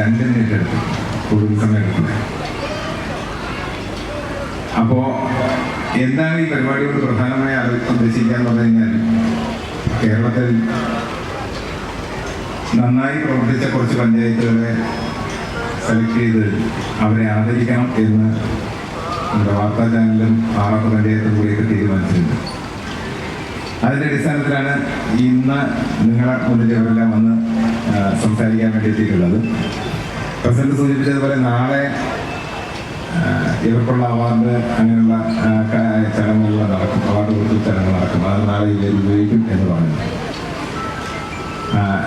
2 minute എടുത്തു കൂടുതൽ സമയം എടുക്കുന്നത്. അപ്പോൾ എന്താണ് ഈ പരിപാടിയോട് പ്രധാനമായി ഉദ്ദേശിക്കാന്ന് പറഞ്ഞു കഴിഞ്ഞാൽ, കേരളത്തിൽ നന്നായി പ്രവർത്തിച്ച കുറച്ച് പഞ്ചായത്തുകളെ സെലക്ട് ചെയ്ത് അവരെ ആദരിക്കണം എന്ന് നമ്മുടെ വാർത്താ ചാനലും ആറാട്ട് പഞ്ചായത്തും കൂടിയൊക്കെ തീരുമാനിച്ചിട്ടുണ്ട്. അതിൻ്റെ അടിസ്ഥാനത്തിലാണ് ഇന്ന് നിങ്ങളെ മുന്നിൽ അവരെല്ലാം വന്ന് സംസാരിക്കാൻ വേണ്ടിയിട്ടുള്ളത്. പ്രസിഡന്റ് സൂചിപ്പിച്ചതുപോലെ നാളെ ഇവർക്കുള്ള അവാർഡ് അങ്ങനെയുള്ള ചടങ്ങുകൾ നടക്കും, അവാർഡ് കൊടുത്ത ചടങ്ങ് നടക്കും. അത് നാളെ ഇവർ ഉപയോഗിക്കും എന്ന് പറഞ്ഞു.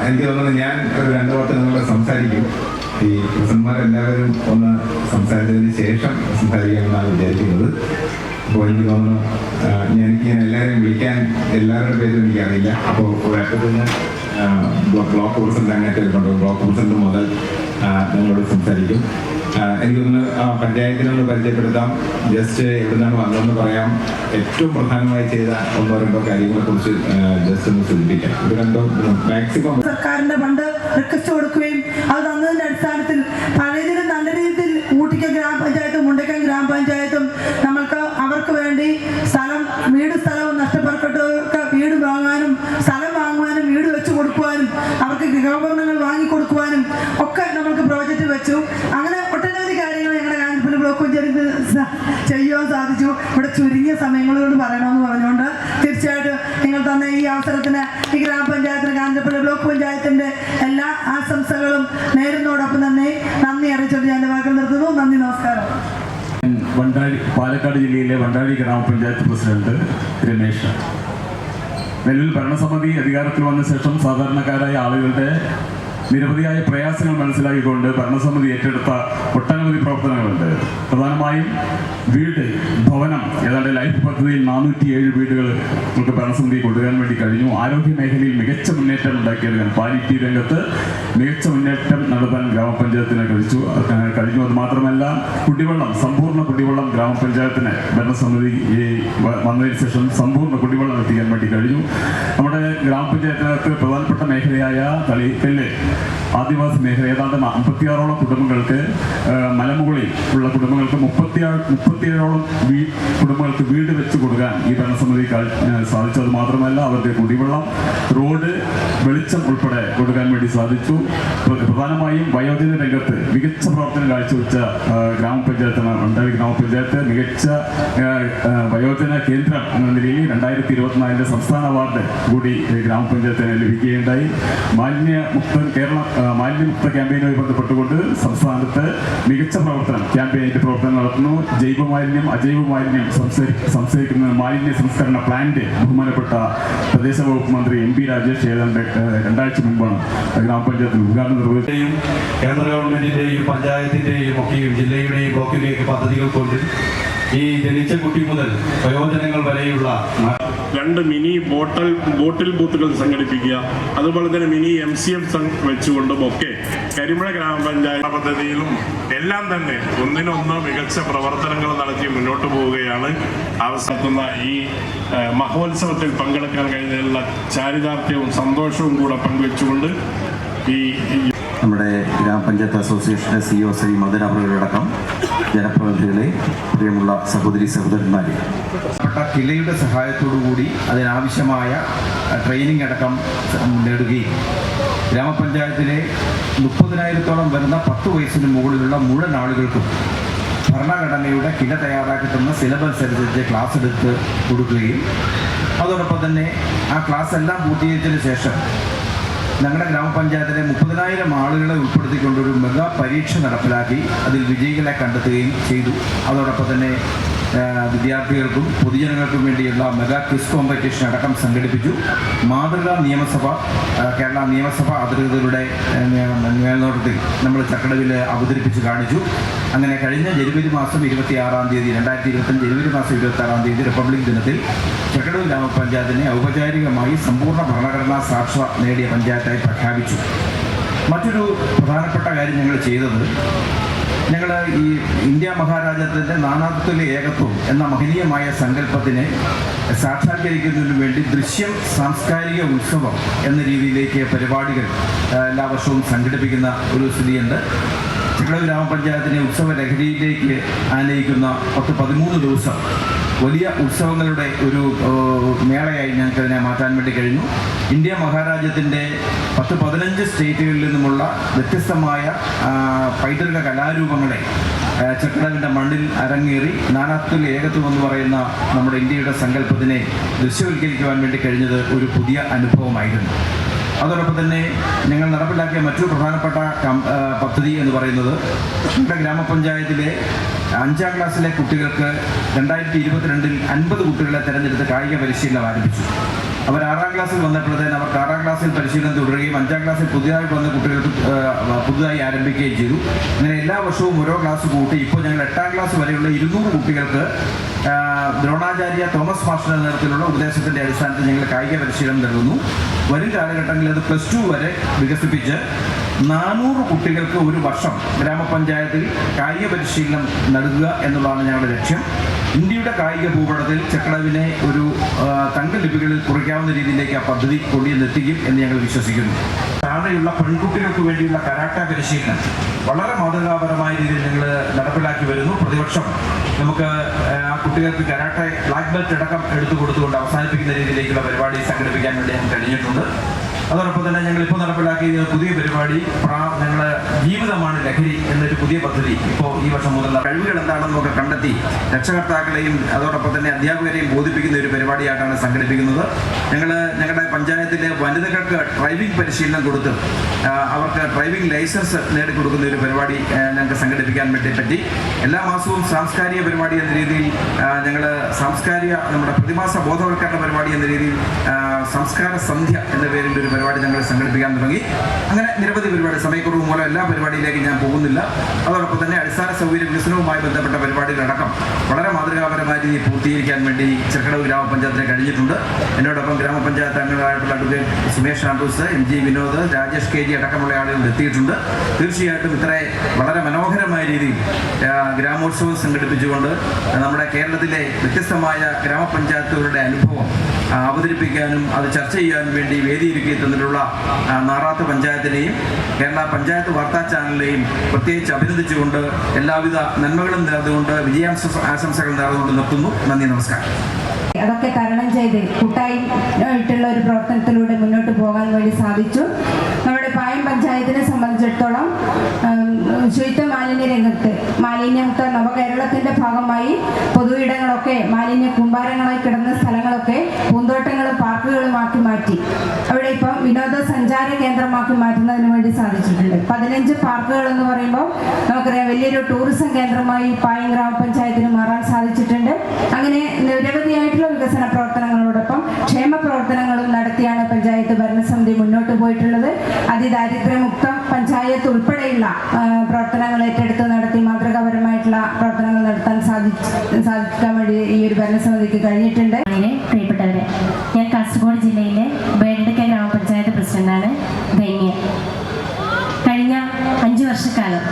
എനിക്ക് തോന്നുന്നത് ഞാൻ ഒരു 2 വാക്ക് നിങ്ങളോട് സംസാരിക്കും. ഈ പ്രസിഡന്റ്മാരെല്ലാവരും ഒന്ന് സംസാരിച്ചതിന് ശേഷം സംസാരിക്കാമെന്നാണ് വിചാരിക്കുന്നത്. അപ്പോൾ എനിക്ക് തോന്നുന്നു എനിക്ക് എല്ലാവരെയും വിളിക്കാൻ എല്ലാവരുടെ പേരും എനിക്കറിയില്ല. അപ്പോൾ ഒരറ്റത്തുനിന്ന് ബ്ലോക്ക് പ്രസിഡന്റ് അങ്ങേറ്റെടുക്കുന്നുണ്ട്. ബ്ലോക്ക് പ്രസിഡന്റ് മുതൽ നിങ്ങളോട് സംസാരിക്കും. എനിക്ക് തോന്നുന്നു പഞ്ചായത്തിനൊന്ന് പരിചയപ്പെടുത്താം, ജസ്റ്റ് എവിടുന്നാണ് വന്നതെന്ന് പറയാം, ഏറ്റവും പ്രധാനമായി ചെയ്ത 1-2 കാര്യങ്ങളെ കുറിച്ച് ജസ്റ്റ് ഒന്ന് സൂചിപ്പിക്കാം. 1-2 മാക്സിമം. സർക്കാരിന്റെ ഫണ്ട് റിക്വസ്റ്റ് കൊടുക്കുകയും അത് തന്നതിന്റെ അടിസ്ഥാനത്തിൽ പഴയതിലും നല്ല രീതിയിൽ ഊട്ടിക്ക ഗ്രാമപഞ്ചായത്തും മുണ്ടക്കൻ ഗ്രാമപഞ്ചായത്തും നമ്മൾക്ക് അവർക്ക് വേണ്ടി സ്ഥലവും നഷ്ടപ്പെട്ടവർക്ക് വീട് വാങ്ങാനും സ്ഥലം വാങ്ങുവാനും വീട് വെച്ച് കൊടുക്കുവാനും അവർക്ക് ഗൃഹോപകരണങ്ങൾ വാങ്ങിക്കൊടുക്കുവാനും ഒക്കെ നമുക്ക് പ്രോജക്റ്റ് വെച്ചു. അങ്ങനെ ഒട്ടനവധി കാര്യങ്ങൾ ഞങ്ങളുടെ കാഞ്ഞിരപ്പള്ളി ബ്ലോക്ക് പഞ്ചായത്ത് ചെയ്യുവാൻ സാധിച്ചു. ഇവിടെ ചുരുങ്ങിയ സമയങ്ങളോട് പറയണമെന്ന് പറഞ്ഞുകൊണ്ട് തീർച്ചയായിട്ടും നിങ്ങൾ തന്ന ഈ അവസരത്തിന് ഈ ഗ്രാമപഞ്ചായത്തിന് കാഞ്ഞിരപ്പള്ളി ബ്ലോക്ക് പഞ്ചായത്തിന്റെ എല്ലാ ആശംസകളും നേരുന്നതോടൊപ്പം തന്നെ നന്ദി അറിയിച്ചുകൊണ്ട് ഞാൻ വാക്കുകൾ നിർത്തുന്നു. നന്ദി, നമസ്കാരം. പാലക്കാട് ജില്ലയിലെ വണ്ടാഴി ഗ്രാമപഞ്ചായത്ത് പ്രസിഡന്റ് രമേശ്. നിലവിൽ ഭരണസമിതി അധികാരത്തിൽ വന്ന ശേഷം സാധാരണക്കാരായ ആളുകളുടെ നിരവധിയായ പ്രയാസങ്ങൾ മനസ്സിലാക്കിക്കൊണ്ട് ഭരണസമിതി ഏറ്റെടുത്ത ഒട്ടനവധി പ്രവർത്തനങ്ങളുണ്ട്. പ്രധാനമായും ഭവനം ഏതാണ്ട് ലൈഫ് പദ്ധതിയിൽ 407 വീടുകൾ നമുക്ക് ഭരണസമിതി കൊണ്ടുവരാൻ വേണ്ടി കഴിഞ്ഞു. ആരോഗ്യ മേഖലയിൽ മികച്ച മുന്നേറ്റം ഉണ്ടാക്കിയെടുക്കാൻ, പാലിറ്റീവ് രംഗത്ത് മികച്ച മുന്നേറ്റം നടത്താൻ ഗ്രാമപഞ്ചായത്തിന് കഴിഞ്ഞു. അത് മാത്രമല്ല, സമ്പൂർണ്ണ കുടിവെള്ളം ഗ്രാമപഞ്ചായത്തിന് ഭരണസമിതി വന്നതിന് ശേഷം സമ്പൂർണ്ണ കുടിവെള്ളം എത്തിക്കാൻ വേണ്ടി കഴിഞ്ഞു. നമ്മുടെ ഗ്രാമപഞ്ചായത്തിനകത്ത് പ്രധാനപ്പെട്ട മേഖലയായ തളിക്കല്ല് ആദിവാസി മേഖല ഏതാണ്ട് 56ഓളം കുടുംബങ്ങൾക്ക്, മലമുകളിൽ ഉള്ള കുടുംബങ്ങൾക്ക് 37ഓളം കുടുംബങ്ങൾക്ക് വീട് വെച്ച് കൊടുക്കാൻ ഈ ഭരണസമിതി സാധിച്ചു. അത് മാത്രമല്ല, അവരുടെ കുടിവെള്ളം, റോഡ്, വെളിച്ചം ഉൾപ്പെടെ കൊടുക്കാൻ വേണ്ടി സാധിച്ചു. പ്രധാനമായും വയോജന രംഗത്ത് മികച്ച പ്രവർത്തനം കാഴ്ചവെച്ച ഗ്രാമപഞ്ചായത്താണ് വണ്ടാഴി ഗ്രാമപഞ്ചായത്ത്. മികച്ച വയോജന കേന്ദ്രം എന്ന നിലയിൽ 2024 സംസ്ഥാന അവാർഡ് കൂടി ഗ്രാമപഞ്ചായത്തിന് ലഭിക്കുകയുണ്ടായി. മാലിന്യമുക്ത ക്യാമ്പയിനുമായി ബന്ധപ്പെട്ടുകൊണ്ട് സംസ്ഥാനത്ത് മികച്ച പ്രവർത്തനം നടത്തുന്നു. ജൈവമാലിന്യം, അജൈവമാലിന്യം സംസ്കരിക്കുന്ന മാലിന്യ സംസ്കരണ പ്ലാന്റ് ബഹുമാനപ്പെട്ട പ്രദേശ വകുപ്പ് മന്ത്രി MP രാജേഷ് ഏതാണ്ട് 2 ആഴ്ച മുമ്പാണ് ഗ്രാമപഞ്ചായത്തിൽ ഉദ്ഘാടനം നിർവഹിച്ചത്. കേന്ദ്ര ഗവൺമെന്റിന്റെയും പഞ്ചായത്തിന്റെയും ഒക്കെയും ജില്ലയുടെയും ബ്ലോക്കിന്റെയും പദ്ധതികൾ കൊണ്ട് ഈ ജനിച്ച കുട്ടി മുതൽ പ്രയോജനങ്ങൾ വരെയുള്ള 2 മിനി ബോട്ടിൽ ബൂത്തുകൾ സംഘടിപ്പിക്കുക, അതുപോലെ തന്നെ മിനി MCF വെച്ചുകൊണ്ടും ഒക്കെ കരിമഴ ഗ്രാമപഞ്ചായത്ത് പദ്ധതിയിലും എല്ലാം തന്നെ ഒന്നിനൊന്ന് മികച്ച പ്രവർത്തനങ്ങൾ നടത്തി മുന്നോട്ട് പോവുകയാണ്. അവസാനിക്കുന്ന ഈ മഹോത്സവത്തിൽ പങ്കെടുക്കാൻ കഴിഞ്ഞതിലുള്ള ചാരിതാർത്ഥ്യവും സന്തോഷവും കൂടെ പങ്കുവെച്ചുകൊണ്ട് നമ്മുടെ ഗ്രാമപഞ്ചായത്ത് അസോസിയേഷന്റെ CEO ശ്രീ മദൻ അവരുടക്കം ജനപ്രതിനിധികളെ, പ്രിയമുള്ള സഹോദരന്മാരെ, കിലയുടെ സഹായത്തോടുകൂടി അതിനാവശ്യമായ ട്രെയിനിങ് അടക്കം നേടുകയും ഗ്രാമപഞ്ചായത്തിലെ 30,000-ഓളം വരുന്ന 10 വയസ്സിന് മുകളിലുള്ള മുഴുവൻ ആളുകൾക്കും ഭരണഘടനയുടെ കില തയ്യാറാക്കുന്ന സിലബസ് അനുസരിച്ച് ക്ലാസ് എടുത്ത് കൊടുക്കുകയും അതോടൊപ്പം തന്നെ ആ ക്ലാസ് എല്ലാം പൂർത്തീകരിച്ചതിന് ശേഷം ഞങ്ങളുടെ ഗ്രാമപഞ്ചായത്തിലെ 30,000 ആളുകളെ ഉൾപ്പെടുത്തിക്കൊണ്ടൊരു മെഗാ പരീക്ഷ നടപ്പിലാക്കി അതിൽ വിജയികളെ കണ്ടെത്തുകയും ചെയ്തു. അതോടൊപ്പം തന്നെ വിദ്യാർത്ഥികൾക്കും പൊതുജനങ്ങൾക്കും വേണ്ടിയുള്ള മെഗാ ക്വിസ് കോമ്പറ്റീഷൻ അടക്കം സംഘടിപ്പിച്ചു. മാതൃകാ നിയമസഭ, കേരള നിയമസഭ അധികൃതരുടെ മേൽനോട്ടത്തിൽ നമ്മൾ ചക്കടവിൽ അവതരിപ്പിച്ച് കാണിച്ചു. അങ്ങനെ കഴിഞ്ഞ ജനുവരി മാസം 26-ാം തീയതി 2025 ജനുവരി മാസം 26-ാം തീയതി റിപ്പബ്ലിക് ദിനത്തിൽ ചക്കടവ് ഗ്രാമപഞ്ചായത്തിനെ ഔപചാരികമായി സമ്പൂർണ്ണ ഭരണഘടനാ സാക്ഷരത നേടിയ പഞ്ചായത്തായി പ്രഖ്യാപിച്ചു. മറ്റൊരു പ്രധാനപ്പെട്ട കാര്യം ഞങ്ങൾ ചെയ്തത്, ഞങ്ങൾ ഈ ഇന്ത്യ മഹാരാജ്യത്തിൻ്റെ നാനാത്വത്തിലെ ഏകത്വം എന്ന മഹനീയമായ സങ്കല്പത്തിനെ സാക്ഷാത്കരിക്കുന്നതിനു വേണ്ടി ദൃശ്യം സാംസ്കാരിക ഉത്സവം എന്ന രീതിയിലേക്ക് പരിപാടികൾ എല്ലാ വർഷവും സംഘടിപ്പിക്കുന്ന ഒരു സ്ഥിതിയുണ്ട്. ചെക്കള ഗ്രാമപഞ്ചായത്തിനെ ഉത്സവ ലഹരിയിലേക്ക് ആനയിക്കുന്ന 13 ദിവസം വലിയ ഉത്സവങ്ങളുടെ ഒരു മേളയായി ഞങ്ങൾക്ക് അതിനെ മാറ്റാൻ വേണ്ടി കഴിഞ്ഞു. ഇന്ത്യ മഹാരാജ്യത്തിൻ്റെ 10-15 സ്റ്റേറ്റുകളിൽ നിന്നുമുള്ള വ്യത്യസ്തമായ പൈതൃക കലാരൂപങ്ങളെ ചെക്കളവിൻ്റെ മണ്ണിൽ അരങ്ങേറി നാനാത്വത്തിൽ ഏകത്വം എന്ന് പറയുന്ന നമ്മുടെ ഇന്ത്യയുടെ സങ്കല്പത്തിനെ ദൃശ്യവൽക്കരിക്കുവാൻ വേണ്ടി കഴിഞ്ഞത് ഒരു പുതിയ അനുഭവമായിരുന്നു. അതോടൊപ്പം തന്നെ ഞങ്ങൾ നടപ്പിലാക്കിയ മറ്റൊരു പ്രധാനപ്പെട്ട പദ്ധതി എന്ന് പറയുന്നത് നമ്മുടെ ഗ്രാമപഞ്ചായത്തിലെ 5ാം ക്ലാസ്സിലെ കുട്ടികൾക്ക് 2022 50 കുട്ടികളെ തിരഞ്ഞെടുത്ത് കായിക പരിശീലനം ആരംഭിച്ചു. അവർ 6ാം ക്ലാസ്സിൽ വന്നപ്പോഴത്തേന് അവർക്ക് 6ാം ക്ലാസ്സിൽ പരിശീലനം തുടരുകയും 5ാം ക്ലാസ്സിൽ പുതിയതായി വന്ന കുട്ടികൾക്ക് പുതുതായി ആരംഭിക്കുകയും ചെയ്തു. അങ്ങനെ എല്ലാ വർഷവും ഓരോ ക്ലാസ് കൂട്ടി ഇപ്പോൾ ഞങ്ങൾ 8ാം ക്ലാസ് വരെയുള്ള 200 കുട്ടികൾക്ക് ദ്രോണാചാര്യ തോമസ് മാസ്റ്ററുടെ നേതൃത്വത്തിലുള്ള ഉപദേശത്തിൻ്റെ അടിസ്ഥാനത്തിൽ ഞങ്ങൾ കായിക പരിശീലനം നൽകുന്നു. വരും കാലഘട്ടങ്ങളിൽ അത് +2 വരെ വികസിപ്പിച്ച് 400 കുട്ടികൾക്ക് ഒരു വർഷം ഗ്രാമപഞ്ചായത്തിൽ കായിക പരിശീലനം നൽകുക എന്നുള്ളതാണ് ഞങ്ങളുടെ ലക്ഷ്യം. ഇന്ത്യയുടെ കായിക ഭൂപടത്തിൽ ചെക്കളവിനെ ഒരു തങ്കലിപികളിൽ കുറിക്കാവുന്ന രീതിയിലേക്ക് ആ പദ്ധതി കൊണ്ടുവന്നെത്തിക്കും എന്ന് ഞങ്ങൾ വിശ്വസിക്കുന്നു. താഴെയുള്ള പെൺകുട്ടികൾക്ക് വേണ്ടിയുള്ള കരാട്ട പരിശീലനം വളരെ മാതൃകാപരമായ രീതിയിൽ ഞങ്ങൾ നടപ്പിലാക്കി വരുന്നു. പ്രതിവർഷം നമുക്ക് ആ കുട്ടികൾക്ക് കരാട്ട ബ്ലാക്ക് ബെൽറ്റ് അടക്കം എടുത്തു കൊടുത്തുകൊണ്ട് അവസാനിപ്പിക്കുന്ന രീതിയിലേക്കുള്ള പരിപാടി സംഘടിപ്പിക്കാൻ വേണ്ടി ഞങ്ങൾക്ക് കഴിഞ്ഞിട്ടുണ്ട്. അതോടൊപ്പം തന്നെ ഞങ്ങളിപ്പോൾ നടപ്പിലാക്കിയ പുതിയ പരിപാടി ഞങ്ങൾ ജീവിതമാണ് ലഹരി എന്നൊരു പുതിയ പദ്ധതി ഇപ്പോൾ ഈ വർഷം മുതൽ കഴിവുകൾ എന്താണെന്നൊക്കെ കണ്ടെത്തി രക്ഷകർത്താക്കളെയും അതോടൊപ്പം തന്നെ അധ്യാപകരെയും ബോധിപ്പിക്കുന്ന ഒരു പരിപാടിയായിട്ടാണ് സംഘടിപ്പിക്കുന്നത്. ഞങ്ങളുടെ പഞ്ചായത്തിലെ വനിതകൾക്ക് ഡ്രൈവിംഗ് പരിശീലനം കൊടുത്ത് അവർക്ക് ഡ്രൈവിംഗ് ലൈസൻസ് നേടിക്കൊടുക്കുന്ന ഒരു പരിപാടി ഞങ്ങൾക്ക് സംഘടിപ്പിക്കാൻ വേണ്ടി പറ്റി. എല്ലാ മാസവും സാംസ്കാരിക പരിപാടി എന്ന രീതിയിൽ ഞങ്ങൾ നമ്മുടെ പ്രതിമാസ ബോധവൽക്കരണ പരിപാടി എന്ന രീതിയിൽ സംസ്കാര സന്ധ്യ എന്ന പേരിൽ ഒരു പരിപാടി ഞങ്ങൾ സംഘടിപ്പിക്കാൻ തുടങ്ങി. അങ്ങനെ നിരവധി പരിപാടി, സമയക്കുറവ് മൂലം എല്ലാ പരിപാടിയിലേക്ക് ഞാൻ പോകുന്നില്ല. അതോടൊപ്പം തന്നെ അടിസ്ഥാന സൗകര്യ വികസനവുമായി ബന്ധപ്പെട്ട പരിപാടികളടക്കം വളരെ മാതൃകാപരമായ രീതിയിൽ പൂർത്തീകരിക്കാൻ വേണ്ടി ചെറുക്കടവ് ഗ്രാമപഞ്ചായത്തിന് കഴിഞ്ഞിട്ടുണ്ട്. എന്നോടൊപ്പം ഗ്രാമപഞ്ചായത്ത് അംഗങ്ങളായിട്ടുള്ള advocate Sumesh Andrews, MG Vinod, Rajesh KG അടക്കമുള്ള ആളുകൾ എത്തിയിട്ടുണ്ട്. തീർച്ചയായിട്ടും ഇത്ര വളരെ മനോഹരമായ രീതിയിൽ ഗ്രാമോത്സവം സംഘടിപ്പിച്ചുകൊണ്ട് നമ്മുടെ കേരളത്തിലെ വ്യത്യസ്തമായ ഗ്രാമപഞ്ചായത്തുകളുടെ അനുഭവം അവതരിപ്പിക്കാനും അത് ചർച്ച ചെയ്യാനും വേണ്ടി വേദിയൊരുക്കി തന്നിട്ടുള്ള നാറാത്ത് പഞ്ചായത്തിനെയും കേരള പഞ്ചായത്ത് വാർത്താ ചാനലിനെയും പ്രത്യേകിച്ച് അഭിനന്ദിച്ചുകൊണ്ട് എല്ലാവിധ നന്മകളും നേർന്നുകൊണ്ട് വിജയാശംസകൾ നേർന്നുകൊണ്ട് നിർത്തുന്നു. നന്ദി, നമസ്കാരം. അതൊക്കെ തരണം ചെയ്ത് കൂട്ടായിട്ടുള്ള ഒരു പ്രവർത്തനത്തിലൂടെ മുന്നോട്ട് പോകാൻ വേണ്ടി സാധിച്ചു. നമ്മുടെ പായം പഞ്ചായത്തിനെ സംബന്ധിച്ചിടത്തോളം ശുചിത്വ മാലിന്യ രംഗത്ത് മാലിന്യമുക്ത നവകേരളത്തിൻ്റെ ഭാഗമായി പൊതു ഇടങ്ങളൊക്കെ മാലിന്യ കൂമ്പാരങ്ങളായി കിടന്ന സ്ഥലങ്ങളൊക്കെ പൂന്തോട്ടങ്ങളും പാർക്കുകളുമാക്കി മാറ്റി അവിടെ ഇപ്പം വിനോദസഞ്ചാര കേന്ദ്രമാക്കി മാറ്റുന്നതിന് വേണ്ടി സാധിച്ചിട്ടുണ്ട്. 15 പാർക്കുകൾ എന്ന് പറയുമ്പോൾ നമുക്കറിയാം വലിയൊരു ടൂറിസം കേന്ദ്രമായി പായം ഗ്രാമപഞ്ചായത്തിന് മാറാൻ സാധിച്ചിട്ടുണ്ട്. അങ്ങനെ നിരവധിയായിട്ടുള്ള വികസന പ്രവർത്തനങ്ങളോടൊപ്പം ക്ഷേമ പ്രവർത്തനങ്ങളും നടത്തിയാണ് പഞ്ചായത്ത് ഭരണസമിതി മുന്നോട്ട് പോയിട്ടുള്ളത്. അതിദാരിദ്ര്യമുക്ത പഞ്ചായത്ത് ഉൾപ്പെടെയുള്ള പ്രവർത്തനങ്ങൾ ഏറ്റെടുത്ത് നടത്തി മാതൃകാപരമായിട്ടുള്ള പ്രവർത്തനങ്ങൾ നടത്താൻ സാധിക്കാൻ വേണ്ടി ഈ ഒരു ഭരണസമിതിക്ക് കഴിഞ്ഞിട്ടുണ്ട്. പ്രിയപ്പെട്ടവരെ, ഞാൻ കാസർഗോഡ് ജില്ലയിലെ ബേഡക്ക ഗ്രാമപഞ്ചായത്ത് പ്രസിഡന്റാണ് ധന്യ. കഴിഞ്ഞ 5 വർഷക്കാലം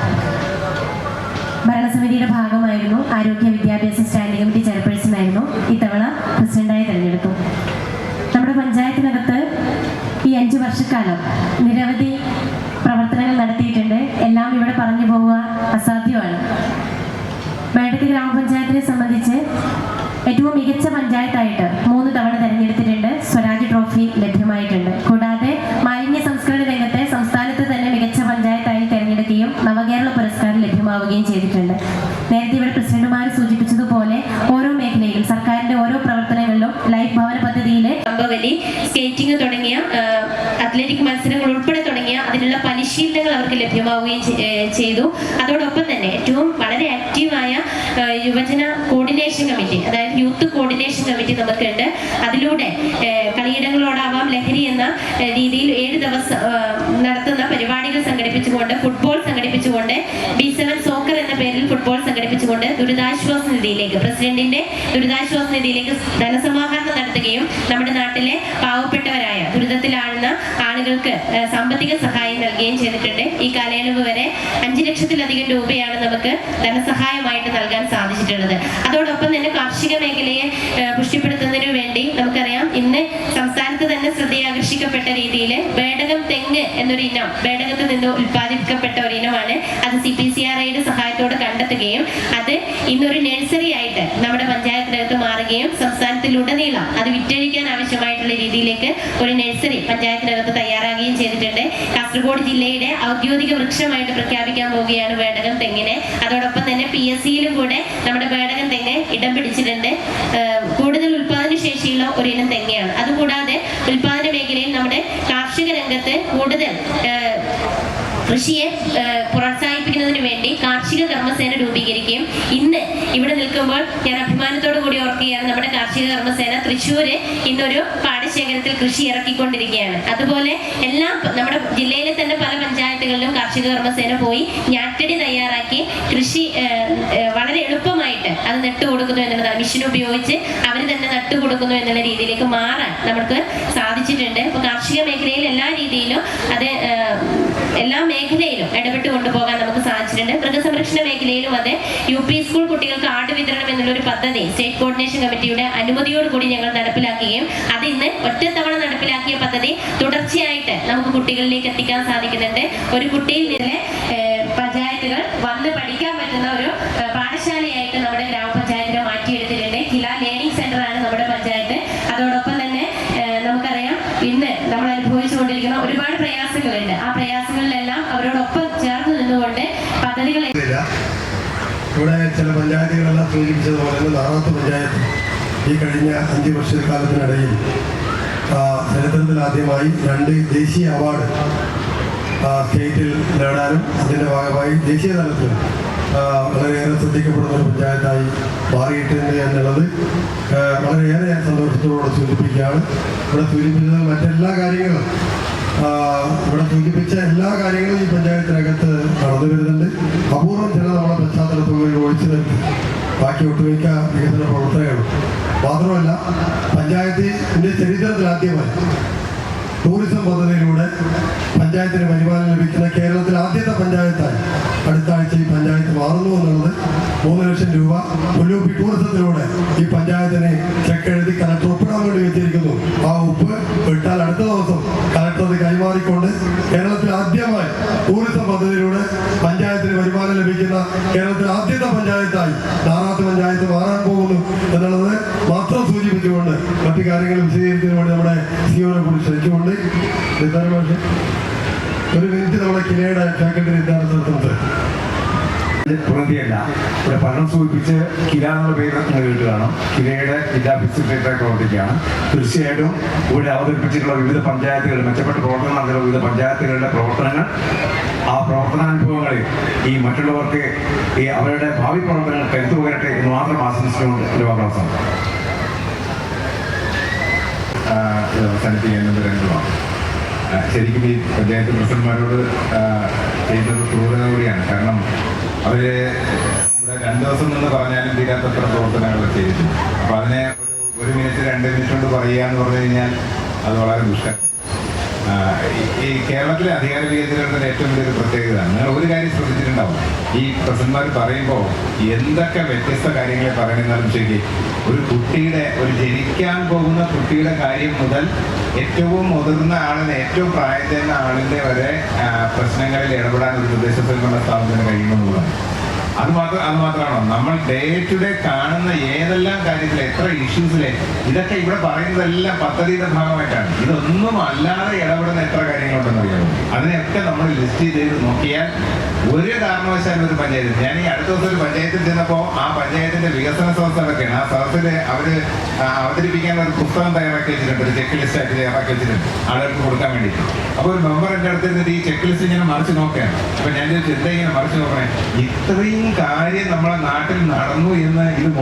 ഭരണസമിതിയുടെ ഭാഗമായിരുന്നു. ആരോഗ്യ വിദ്യാഭ്യാസ സ്റ്റാൻഡിംഗ് കമ്മിറ്റി ചെയർപേഴ്സൺ ആയിരുന്നു. ഇത്തവണ പ്രസിഡന്റായി തിരഞ്ഞെടുത്തു. നമ്മുടെ പഞ്ചായത്തിനകത്ത് ഈ 5 വർഷക്കാലം നിരവധി പ്രവർത്തനങ്ങൾ നടത്തിയിട്ടുണ്ട്. എല്ലാം ഇവിടെ പറഞ്ഞു പോവുക അസാധ്യമാണ്. ബേഡക്ക ഗ്രാമപഞ്ചായത്തിനെ സംബന്ധിച്ച് ഏറ്റവും മികച്ച പഞ്ചായത്തായിട്ട് 3 തവണ തിരഞ്ഞെടുത്തിട്ടുണ്ട്. സ്വരാജ് ട്രോഫി ലഭ്യമായിട്ടുണ്ട്. കൂടാതെ മാലിന്യ സംസ്കരണ രംഗത്തെ സംസ്ഥാനത്ത് തന്നെ മികച്ച പഞ്ചായത്തായി തിരഞ്ഞെടുക്കുകയും നവകേരള പുരസ്കാരം ലഭ്യമാവുകയും ചെയ്തിട്ടുണ്ട്. നേരത്തെ ഇവിടെ പ്രസിഡന്റുമാർ സൂചിപ്പിച്ചതുപോലെ ഓരോ മേഖലയിലും സർക്കാരിന്റെ ഓരോ പ്രവർത്തനങ്ങളിലും ലൈഫ് ഭവന പദ്ധതിയിലെ കമ്പവലി, സ്കേറ്റിംഗ് തുടങ്ങിയ അത്ലറ്റിക് മത്സരങ്ങൾ ഉൾപ്പെടെ തുടങ്ങിയ അതിനുള്ള പരിശീലനങ്ങൾ അവർക്ക് ലഭ്യമാവുകയും ചെയ്തു. അതോടൊപ്പം തന്നെ ഏറ്റവും വളരെ ആക്റ്റീവായ യുവജന കോർഡിനേഷൻ കമ്മിറ്റി, അതായത് യൂത്ത് കോർഡിനേഷൻ കമ്മിറ്റി നമുക്കുണ്ട്. അതിലൂടെ കളിയിടങ്ങളോടാവാം ലഹരി എന്ന രീതിയിൽ 7 ദിവസം നടത്തുന്ന പരിപാടികൾ സംഘടിപ്പിച്ചുകൊണ്ട്, ഫുട്ബോൾ സംഘടിപ്പിച്ചുകൊണ്ട് B7 സോക്കർ എന്ന പേരിൽ ഫുട്ബോൾ സംഘടിപ്പിച്ചുകൊണ്ട് ദുരിതാശ്വാസ നിധിയിലേക്ക്, പ്രസിഡന്റിന്റെ ദുരിതാശ്വാസ നിധിയിലേക്ക് ധനസമാഹരണം നടത്തുകയും നമ്മുടെ നാട്ടിലെ പാവപ്പെട്ടവരായ ദുരിതത്തിലാഴുന്ന ആളുകൾക്ക് സാമ്പത്തിക സഹായം നൽകുകയും ചെയ്തിട്ടുണ്ട്. ഈ കാലയളവ് വരെ 5 ലക്ഷത്തിലധികം രൂപയാണ് നമുക്ക് ധനസഹായമായിട്ട് നൽകാൻ സാധിച്ചിട്ടുള്ളത്. അതോടൊപ്പം തന്നെ കാർഷിക മേഖലയെ പുഷ്ടിപ്പെടുത്തുന്നതിനു വേണ്ടി നമുക്കറിയാം, ഇന്ന് സംസ്ഥാനത്ത് തന്നെ ശ്രദ്ധയാകർഷിക്കപ്പെട്ട രീതിയിൽ ബേഡകം തെങ്ങ് എന്നൊരു ഇനം, ബേഡകത്തിൽ നിന്ന് ഉൽപ്പാദിപ്പിക്കപ്പെട്ട ഒരു ഇനമാണ്. അത് CPCRIയുടെ സഹായത്തോടെ കണ്ടെത്തുകയും അത് ഇന്നൊരു നഴ്സറി ആയിട്ട് നമ്മുടെ പഞ്ചായത്തിനകത്ത് മാറുകയും സംസ്ഥാനത്തിലുടനീളം അത് വിറ്റഴിക്കാൻ ആവശ്യമായിട്ടുള്ള രീതിയിലേക്ക് ഒരു നഴ്സറി പഞ്ചായത്തിനകത്ത് തയ്യാറാകുകയും ചെയ്തിട്ടുണ്ട്. കാസർഗോഡ് ജില്ലയുടെ ഔദ്യോഗിക വൃക്ഷമായിട്ട് പ്രഖ്യാപിക്കാൻ പോവുകയാണ് ബേഡകം തെങ്ങിനെ. അതോടൊപ്പം തന്നെ PSCയിലും കൂടെ നമ്മുടെ ബേഡകം തെങ്ങ് ഇടം പിടിച്ചിട്ടുണ്ട്. കൂടുതൽ ഉൽപാദന ശേഷിയുള്ള ഒരു ഇനം തെങ്ങയാണ്. അതുകൂടാതെ ഉൽപാദന മേഖലയിൽ നമ്മുടെ കാർഷിക രംഗത്ത് കൂടുതൽ കൃഷിയെ പ്രോത്സാഹിപ്പിക്കുന്നതിന് വേണ്ടി കാർഷിക കർമ്മസേന രൂപീകരിക്കുകയും ഇന്ന് ഇവിടെ നിൽക്കുമ്പോൾ ഞാൻ അഭിമാനത്തോടു കൂടി ഓർക്കുകയാണ്, നമ്മുടെ കാർഷിക കർമ്മസേന തൃശ്ശൂര് ഇന്നൊരു പാടശേഖരത്തിൽ കൃഷി ഇറക്കിക്കൊണ്ടിരിക്കുകയാണ്. അതുപോലെ എല്ലാം നമ്മുടെ ജില്ലയിലെ തന്നെ പല പഞ്ചായത്തുകളിലും കാർഷിക കർമ്മസേന പോയി ഞാറ്റടി തയ്യാറാക്കി കൃഷി വളരെ എളുപ്പമായിട്ട് അത് നട്ടുകൊടുക്കുന്നു എന്നുള്ളതാണ്. മെഷീൻ ഉപയോഗിച്ച് അവർ തന്നെ നട്ടുകൊടുക്കുന്നു എന്നുള്ള രീതിയിലേക്ക് മാറാൻ നമുക്ക് സാധിച്ചിട്ടുണ്ട്. അപ്പോൾ കാർഷിക മേഖലയിൽ എല്ലാ രീതിയിലും അത് എല്ലാ മേഖലയിലും ഇടപെട്ട് കൊണ്ടുപോകാൻ നമുക്ക് സാധിച്ചിട്ടുണ്ട്. മൃഗസംരക്ഷണ മേഖലയിലും അത് UP സ്കൂൾ കുട്ടികൾക്ക് ആട് വിതരണം എന്നുള്ളൊരു പദ്ധതി സ്റ്റേറ്റ് കോർഡിനേഷൻ കമ്മിറ്റിയുടെ അനുമതിയോടുകൂടി ഞങ്ങൾ നടപ്പിലാക്കുകയും അത് ഇന്ന് ഒറ്റത്തവണ നടപ്പിലാക്കിയ പദ്ധതി തുടർച്ചയായിട്ട് നമുക്ക് കുട്ടികളിലേക്ക് എത്തിക്കാൻ സാധിക്കുന്നുണ്ട്. ഒരു കുട്ടിയിൽ നിന്ന് പഞ്ചായത്തുകൾ വന്ന് പഠിക്കാൻ പറ്റുന്ന ഒരു പാഠശാലയായിട്ട് നമ്മുടെ ഗ്രാമപഞ്ചായത്തിനെ മാറ്റിയെടുത്തിട്ടുണ്ട്. ജില്ലാ ലേണിംഗ് സെന്റർ ആണ് നമ്മുടെ പഞ്ചായത്ത്. അതോടൊപ്പം തന്നെ നമുക്കറിയാം, ഇന്ന് നമ്മൾ അനുഭവിച്ചുകൊണ്ടിരിക്കുന്ന ഒരുപാട് പ്രയാസങ്ങളുണ്ട്. ആ പ്രയാസങ്ങളിലെല്ലാം അവരോടൊപ്പം ചേർന്ന് നിന്നുകൊണ്ട് പദ്ധതികൾ ഇവിടെ ചില പഞ്ചായത്തുകളെല്ലാം സൂചിപ്പിച്ചതുപോലെ നാറാത്ത് പഞ്ചായത്ത് ഈ കഴിഞ്ഞ 5 വർഷക്കാലത്തിനിടയിൽ ചരിത്രത്തിലാദ്യമായി 2 ദേശീയ അവാർഡ് സ്റ്റേറ്റിൽ നേടാനും അതിൻ്റെ ഭാഗമായി ദേശീയ തലത്തിൽ വളരെയേറെ ശ്രദ്ധിക്കപ്പെടുന്ന ഒരു പഞ്ചായത്തായി മാറിയിട്ടുണ്ട് എന്നുള്ളത് വളരെയേറെ ഞാൻ സന്തോഷത്തോടെ സൂചിപ്പിക്കുകയാണ്. ഇവിടെ സൂചിപ്പിച്ചത് മറ്റെല്ലാ കാര്യങ്ങളും ഇവിടെ സൂചിപ്പിച്ച എല്ലാ കാര്യങ്ങളും ഈ പഞ്ചായത്തിനകത്ത് നടന്നു വരുന്നുണ്ട്. അപൂർവം ചില നമ്മുടെ പശ്ചാത്തലത്തിൽ ഒഴിച്ചു നിർത്തി ബാക്കി ഒട്ടുമിക്ക വികസന പ്രവർത്തനങ്ങളും. മാത്രമല്ല, പഞ്ചായത്തിൻ്റെ ചരിത്രത്തിൽ ആദ്യമായി ടൂറിസം പദ്ധതിയിലൂടെ പഞ്ചായത്തിന് വരുമാനം ലഭിക്കുന്ന കേരളത്തിലെ ആദ്യത്തെ പഞ്ചായത്തായി അടുത്ത ആഴ്ച ഈ പഞ്ചായത്ത് മാറുന്നു എന്നുള്ളത് 3 ലക്ഷം രൂപ പുല്ലൂപ്പി ടൂറിസത്തിലൂടെ ഈ പഞ്ചായത്തിനെ ചെക്ക് എഴുതി കലക്ടർ ഒപ്പിടാൻ വേണ്ടി വെച്ചിരിക്കുന്നു. ആ ഒപ്പ് ഇട്ടാൽ അടുത്ത ദിവസം കലക്ടർ അത് കൈമാറിക്കൊണ്ട് കേരളത്തിൽ ആദ്യമായി ടൂറിസം പദ്ധതിയിലൂടെ പഞ്ചായത്തിന് വരുമാനം ലഭിക്കുന്ന കേരളത്തിലെ ആദ്യത്തെ പഞ്ചായത്തായി നാറാത്ത് പഞ്ചായത്ത് മാറാൻ പോകുന്നു എന്നുള്ളത് മാത്രം സൂചിപ്പിച്ചുകൊണ്ട് മറ്റു കാര്യങ്ങൾ വിശദീകരിക്കുന്നതിന് വേണ്ടി നമ്മുടെ സിഒനെ കൂടി ക്ഷണിച്ചുകൊണ്ട് ഒരു മിനിറ്റ് നമ്മുടെ കിലയുടെ ഫാക്കൽറ്റി യഥാർത്ഥ പ്രതിയല്ല ഇവിടെ പഠനം സൂചിപ്പിച്ച് കില എന്നുള്ള പേര് നിങ്ങൾ കേട്ട് കാണും. കിലയുടെ ജില്ലാ സെക്രട്ടറി പ്രവർത്തിക്കുകയാണ്. തീർച്ചയായിട്ടും ഇവിടെ അവതരിപ്പിച്ചിട്ടുള്ള വിവിധ പഞ്ചായത്തുകൾ, മെച്ചപ്പെട്ട പ്രവർത്തനം നടത്തുന്ന വിവിധ പഞ്ചായത്തുകളുടെ പ്രവർത്തനങ്ങൾ, ആ പ്രവർത്തനാനുഭവങ്ങളിൽ ഈ മറ്റുള്ളവർക്ക് ഈ അവരുടെ ഭാവി പ്രവർത്തനങ്ങൾ കരുത്തു പകരട്ടെ എന്ന് മാത്രം ആശംസിച്ചുകൊണ്ട് ഒരു അവകാശം അവസാനിപ്പിക്കുന്നത് രംഗമാണ്. ശരിക്കും ഈ പഞ്ചായത്ത് പ്രസിഡന്റുമാരോട് ചെയ്യുന്നത് ക്രൂരത കൂടിയാണ്. കാരണം അവർ 2 ദിവസം നിന്ന് പറഞ്ഞാലും തീരാത്തത്ര പ്രവർത്തനങ്ങൾ ചെയ്തിട്ടുണ്ട്. അപ്പം അതിനെ 1 മിനിറ്റ് 2 മിനിറ്റ് കൊണ്ട് പറയുക എന്ന് പറഞ്ഞു കഴിഞ്ഞാൽ അത് വളരെ ദുഷ്കരം. ഈ കേരളത്തിലെ അധികാര കേന്ദ്രങ്ങളുടെ ഏറ്റവും വലിയൊരു പ്രത്യേകതയാണ്. നിങ്ങൾ ഒരു കാര്യം ശ്രദ്ധിച്ചിട്ടുണ്ടാവും, ഈ പ്രസിഡന്റുമാർ പറയുമ്പോൾ എന്തൊക്കെ വ്യത്യസ്ത കാര്യങ്ങളെ പറയണമെന്നാലും ശരി, ഒരു കുട്ടിയുടെ, ഒരു ജനിക്കാൻ പോകുന്ന കുട്ടിയുടെ കാര്യം മുതൽ ഏറ്റവും മുതിർന്ന ആളിന്, ഏറ്റവും പ്രായത്തിൻ്റെ ആളിൻ്റെ വരെ പ്രശ്നങ്ങളിൽ ഇടപെടാൻ ഒരു തദ്ദേശ സ്വയംഭരണ സ്ഥാപനത്തിന് കഴിയുമെന്നുള്ളതാണ്. അത് മാത്രമാണോ, നമ്മൾ ഡേ ടു ഡേ കാണുന്ന ഏതെല്ലാം കാര്യത്തിൽ, എത്ര ഇഷ്യൂസിലെ, ഇതൊക്കെ ഇവിടെ പറയുന്നതെല്ലാം പദ്ധതിയുടെ ഭാഗമായിട്ടാണ്. ഇതൊന്നും അല്ലാതെ ഇടപെടുന്ന എത്ര കാര്യങ്ങളുണ്ടെന്ന് അറിയാമോ? അതിനെയൊക്കെ നമ്മൾ ലിസ്റ്റ് ചെയ്ത് നോക്കിയാൽ ഒരു കാരണവശാലും ഒരു പഞ്ചായത്ത്, ഞാൻ ഈ അടുത്ത ദിവസം ഒരു പഞ്ചായത്തിൽ ചെന്നപ്പോൾ ആ പഞ്ചായത്തിന്റെ വികസന സദസ്സൊക്കെയാണ്. ആ സദസ്സിൽ അവർ അവതരിപ്പിക്കാൻ ഒരു പുസ്തകം തയ്യാറാക്കി വെച്ചിട്ടുണ്ട്, ഒരു ചെക്ക് ലിസ്റ്റ് ആയിട്ട് തയ്യാറാക്കി വെച്ചിട്ടുണ്ട് ആളുകൾക്ക് കൊടുക്കാൻ വേണ്ടിയിട്ട്. അപ്പോൾ ഒരു മെമ്പർ എൻ്റെ അടുത്ത് ഇരുന്നിട്ട് ഈ ചെക്ക് ലിസ്റ്റ് ഇങ്ങനെ മറിച്ച് നോക്കുകയാണ്. അപ്പോൾ ഞാൻ ചോദിച്ചു, എന്താ ഇങ്ങനെ മറിച്ച് നോക്കണേ? ഇത്രയും കാര്യം നമ്മളെ നാട്ടിൽ നടന്നു എന്ന് ഇത്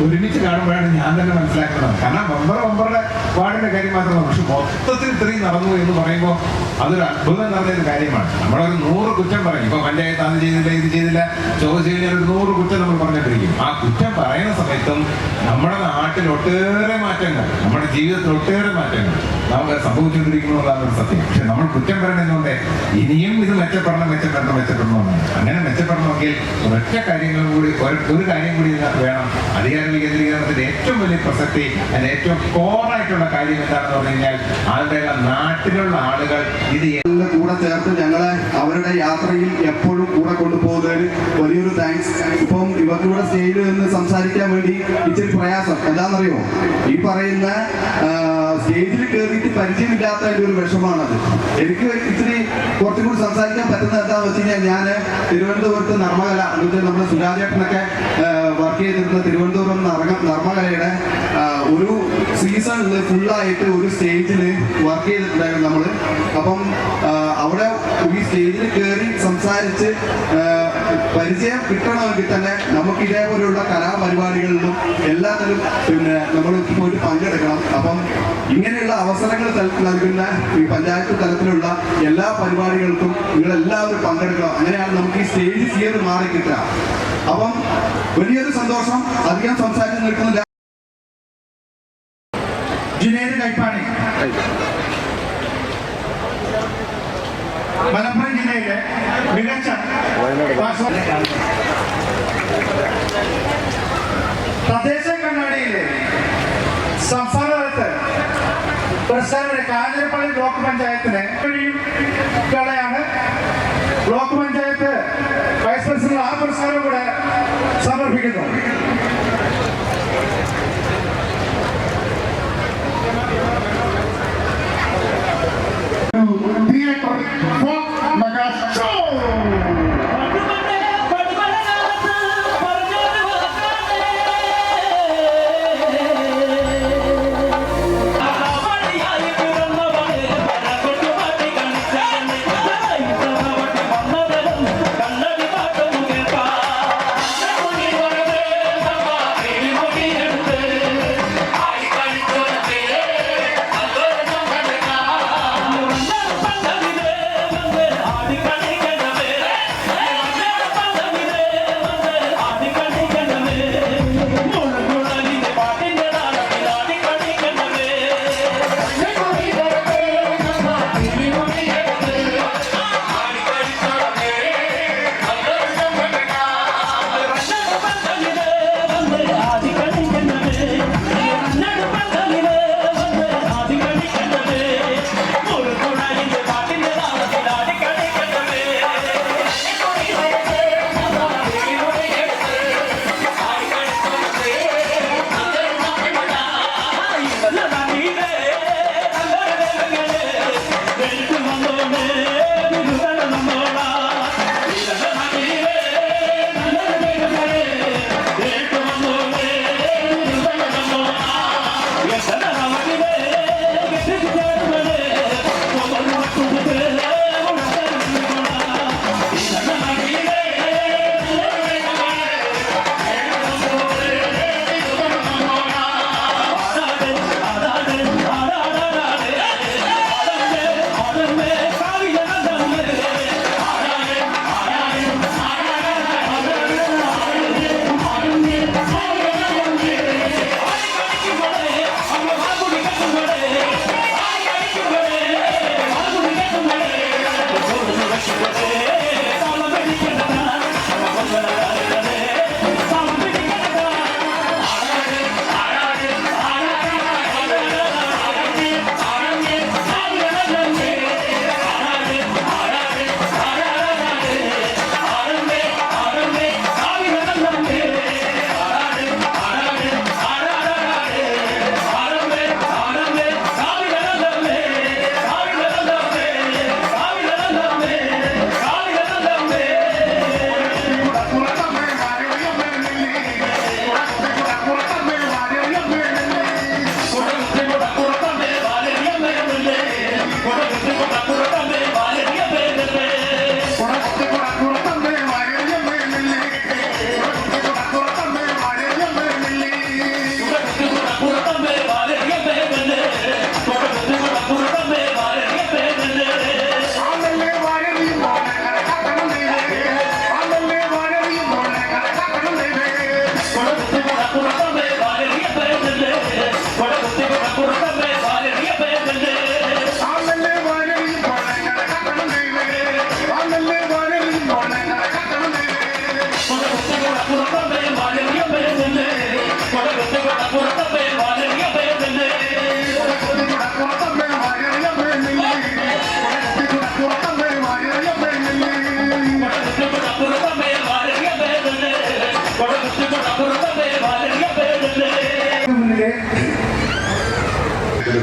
ഒരുമിച്ച് കാണുമ്പോഴാണ് ഞാൻ തന്നെ മനസ്സിലാക്കുന്നത്. കാരണം മെമ്പറുടെ വാർഡിന്റെ കാര്യം മാത്രമല്ല, പക്ഷെ മൊത്തത്തിൽ ഇത്രയും നടന്നു എന്ന് പറയുമ്പോൾ അതൊരു അത്ഭുതം നടന്നൊരു കാര്യമാണ്. നമ്മളൊരു 100 കുറ്റം പറയും. ഇപ്പൊ പഞ്ചായത്ത് അത് ചെയ്തില്ല ഇത് ചെയ്തില്ല ചോദിച്ചു കഴിഞ്ഞാൽ ഒരു 100 കുറ്റം നമ്മൾ പറഞ്ഞിട്ടിരിക്കും. ആ കുറ്റം പറയുന്ന സമയത്തും നമ്മുടെ നാട്ടിൽ ഒട്ടേറെ മാറ്റങ്ങൾ, നമ്മുടെ ജീവിതത്തിൽ ഒട്ടേറെ മാറ്റങ്ങൾ നമുക്ക് സംഭവിച്ചുകൊണ്ടിരിക്കുന്നതാണ് ഒരു സത്യം. പക്ഷെ നമ്മൾ കുറ്റം പറയുന്നതുകൊണ്ട് ഇനിയും ഇത് മെച്ചപ്പെടണമെന്നാണ്. അങ്ങനെ മെച്ചപ്പെടണമെങ്കിൽ ഒരൊറ്റ കാര്യങ്ങളും കൂടി ഒരു കാര്യം കൂടി ഇതിനകത്ത് വേണം. അധികാര വികേന്ദ്രീകരണത്തിന്റെ ഏറ്റവും വലിയ പ്രസക്തി, അതിന്റെ ഏറ്റവും കോറായിട്ടുള്ള കാര്യം എന്താണെന്ന് പറഞ്ഞു കഴിഞ്ഞാൽ ആളുടെ നാട്ടിലുള്ള ആളുകൾ ഇത് കൂടെ ചേർത്ത് ഞങ്ങളെ അവരുടെ യാത്രയിൽ എപ്പോഴും കൂടെ കൊണ്ടുപോകുന്നതിന് വലിയൊരു താങ്ക്സ്. ഇപ്പം ഇവർക്കിവിടെ സ്റ്റേജിൽ നിന്ന് സംസാരിക്കാൻ വേണ്ടി ഇച്ചിരി പ്രയാസം എന്താണെന്നറിയോ, ഈ പറയുന്ന സ്റ്റേജിൽ കയറിയിട്ട് പരിചയമില്ലാത്തതിൻ്റെ ഒരു വിഷമാണത്. എനിക്ക് ഇത്തിരി കുറച്ചും കൂടി സംസാരിക്കാൻ പറ്റുന്നത് എന്താണെന്ന് വെച്ച് കഴിഞ്ഞാൽ, ഞാൻ തിരുവനന്തപുരത്ത് നർമ്മകല നമ്മുടെ സുരാജേട്ടനൊക്കെ വർക്ക് ചെയ്തിരുന്ന തിരുവനന്തപുരം നർമ്മകലയുടെ ഒരു സീസണിൽ ഫുള്ളായിട്ട് ഒരു സ്റ്റേജിൽ വർക്ക് ചെയ്തിട്ടുണ്ടായിരുന്നു നമ്മൾ. അപ്പം അവിടെ ഈ സ്റ്റേജിൽ കയറി സംസാരിച്ച് പരിചയം കിട്ടണമെങ്കിൽ തന്നെ നമുക്ക് ഇതേപോലെയുള്ള കലാപരിപാടികളിലും എല്ലാത്തിലും നമ്മൾ പോയിട്ട് പങ്കെടുക്കണം. അപ്പം ഇങ്ങനെയുള്ള അവസരങ്ങൾ നൽകുന്ന ഈ പഞ്ചായത്ത് തലത്തിലുള്ള എല്ലാ പരിപാടികൾക്കും നിങ്ങളെല്ലാവരും പങ്കെടുക്കണം. അങ്ങനെയാണ് നമുക്ക് ഈ സ്റ്റേജ് ഫിയർ മാറി കിട്ടുക. അപ്പം വലിയൊരു സന്തോഷം. അധികം സംസാരിച്ച് നിൽക്കുന്നില്ല. ജുനൈദ് കൈപ്പാണി മലപ്പുറം ജില്ലയിലെ മികച്ച തദ്ദേശ കണ്ണാടിയിലെ സംസ്ഥാന തലത്ത് പുരസ്കാരം കാഞ്ഞിരപ്പള്ളി ബ്ലോക്ക് പഞ്ചായത്തിന് ാണ് ബ്ലോക്ക് പഞ്ചായത്ത് വൈസ് പ്രസിഡന്റ് ആ പുരസ്കാരം കൂടെ സമർപ്പിക്കുന്നു.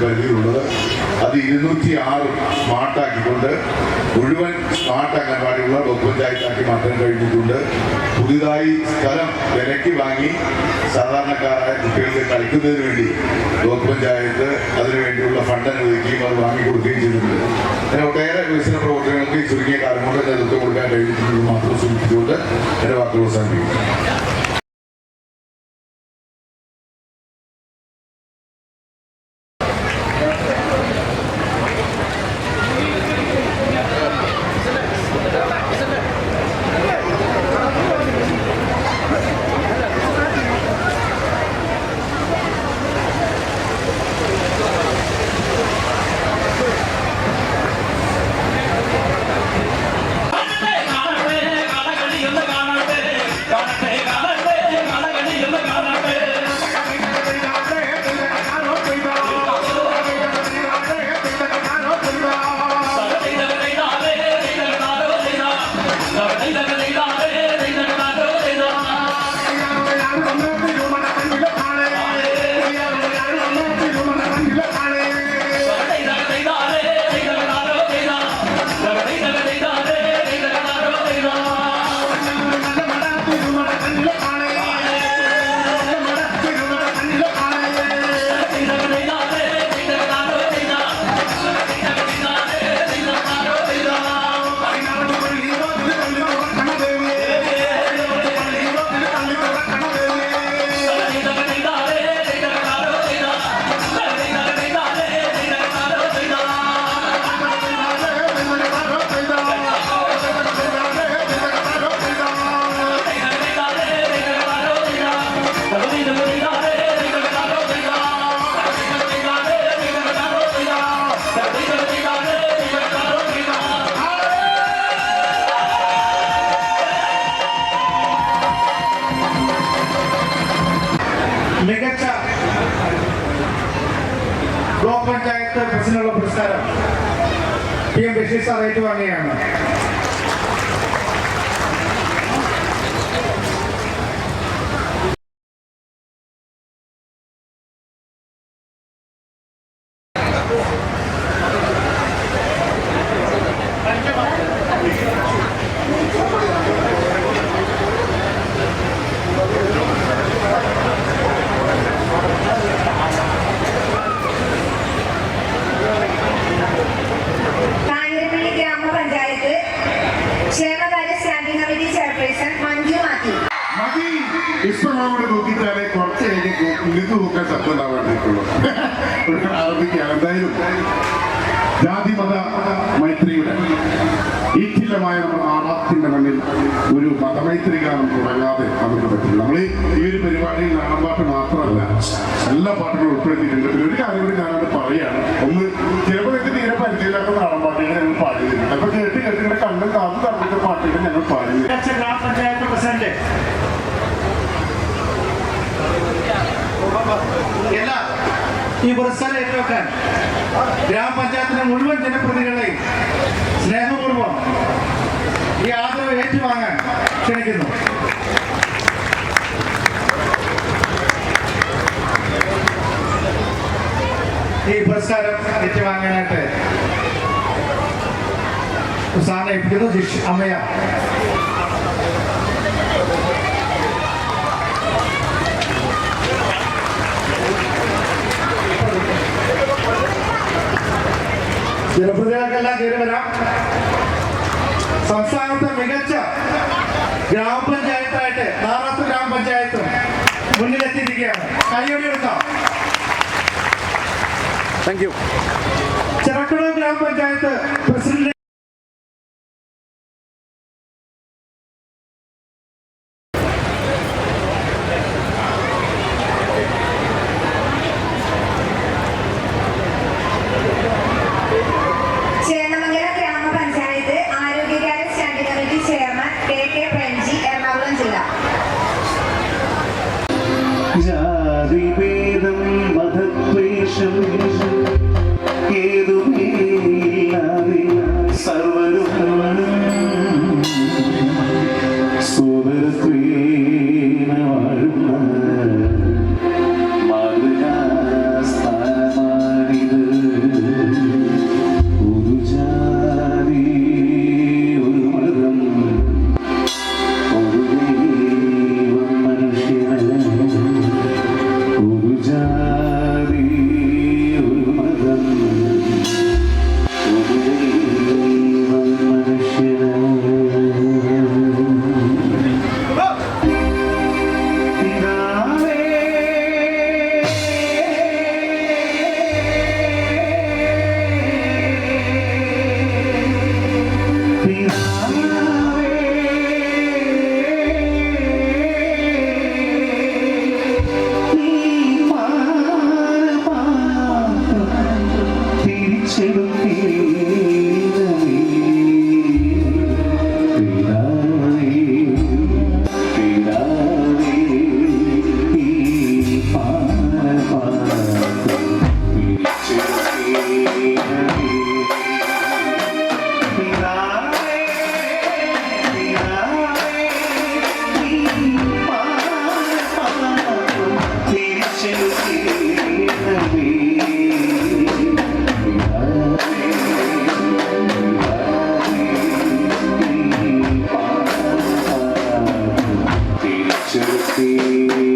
പരിധിയിലുള്ളത്. അത് 206 സ്മാർട്ടാക്കിക്കൊണ്ട് മുഴുവൻ സ്മാർട്ട് അംഗൻവാടിയുള്ള ബ്ലോക്ക് പഞ്ചായത്താക്കി മാറ്റാൻ കഴിഞ്ഞിട്ടുണ്ട്. പുതിയതായി സ്ഥലം വിലയ്ക്ക് വാങ്ങി സാധാരണക്കാരായ കുട്ടികൾക്ക് കളിക്കുന്നതിന് വേണ്ടി ബ്ലോക്ക് പഞ്ചായത്ത് അതിനുവേണ്ടിയുള്ള ഫണ്ട് അനുവദിക്കുകയും അത് വാങ്ങിക്കൊടുക്കുകയും ചെയ്തിട്ടുണ്ട്. അങ്ങനെ ഒട്ടേറെ വികസന പ്രവർത്തനങ്ങൾക്ക് ചുരുങ്ങിയ കാലം കൊണ്ട് നേതൃത്വം കൊടുക്കാൻ കഴിഞ്ഞിട്ടുണ്ടെന്ന് മാത്രം സൂചിപ്പിച്ചുകൊണ്ട് എൻ്റെ വാക്കുകൾ അവസാനിപ്പിക്കുന്നു. മികച്ച ബ്ലോക്ക് പഞ്ചായത്ത് പ്രസിഡന്റുള്ള പുരസ്കാരം PM ബഷീർ സാർ ഏറ്റുവാങ്ങുകയാണ്. ഇപ്പൊ നമ്മൾ നോക്കിച്ചാലേ കുറച്ച് കഴിഞ്ഞ് നിങ്ങൾക്ക് നോക്കാൻ ശബ്ദം ഉണ്ടാവാണ്ടിരിക്കുള്ളൂ. ആരംഭിക്കുകയാണ്. എന്തായാലും ജാതി മത മൈത്രിയുടെ ഈറ്റില്ലമായ നമ്മുടെ നാടാത്തിന്റെ മണ്ണിൽ ഒരു മതമൈത്രി ഗാനം തുടങ്ങാതെ നമുക്ക് പറ്റില്ല. നമ്മൾ ഈ ഒരു പരിപാടിയിൽ നാടൻ പാട്ട് മാത്രമല്ല എല്ലാ പാട്ടുകളും ഉൾപ്പെടുത്തിയിട്ടുണ്ട്. പിന്നെ ഒരു കാര്യം കൂടി ഞാനത് പറയാണ്. ഒന്ന് ചിലപ്പോൾ എനിക്ക് തീരെ പരിചയമില്ലാത്ത നാടൻ പാട്ടുകൾ ഞങ്ങൾ പാടുന്നില്ല. അപ്പൊ കേട്ട് കേട്ടിങ്ങനെ കണ്ടും കാതും തറപ്പിച്ച പാട്ടുകൾ ഞങ്ങൾ പാടുന്നില്ല. ഗ്രാമപഞ്ചായത്ത് പ്രസിഡന്റ് ഈ പുരസ്കാരം ഏറ്റുവെക്കാൻ ഗ്രാമപഞ്ചായത്തിലെ മുഴുവൻ ജനപ്രതിനിധികളെയും സ്നേഹപൂർവ്വം ഈ ആദരവ് ഏറ്റുവാങ്ങാൻ ക്ഷണിക്കുന്നു. ഈ പുരസ്കാരം ഏറ്റുവാങ്ങാനായിട്ട് സാറിനെ ഏൽപ്പിക്കുന്നു. ജിഷ് അമ്മയ. ജനപ്രതിനിധികൾക്കെല്ലാം കയറി വരാം. സംസ്ഥാനത്തെ മികച്ച ഗ്രാമപഞ്ചായത്തായിട്ട് നാറാത്ത് ഗ്രാമപഞ്ചായത്തും മുന്നിലെത്തിയിരിക്കുകയാണ്. കയ്യോടെ എടുക്കാം. ചിറക്കുളം ഗ്രാമപഞ്ചായത്ത് പ്രസിഡന്റ് ജാതിഭേദം മതദ്വേഷം ഏതുമേയില്ലാതെ സർവരും സോദരത്വേന വാഴുന്ന മാതൃകാസ്ഥാനമാണിത്.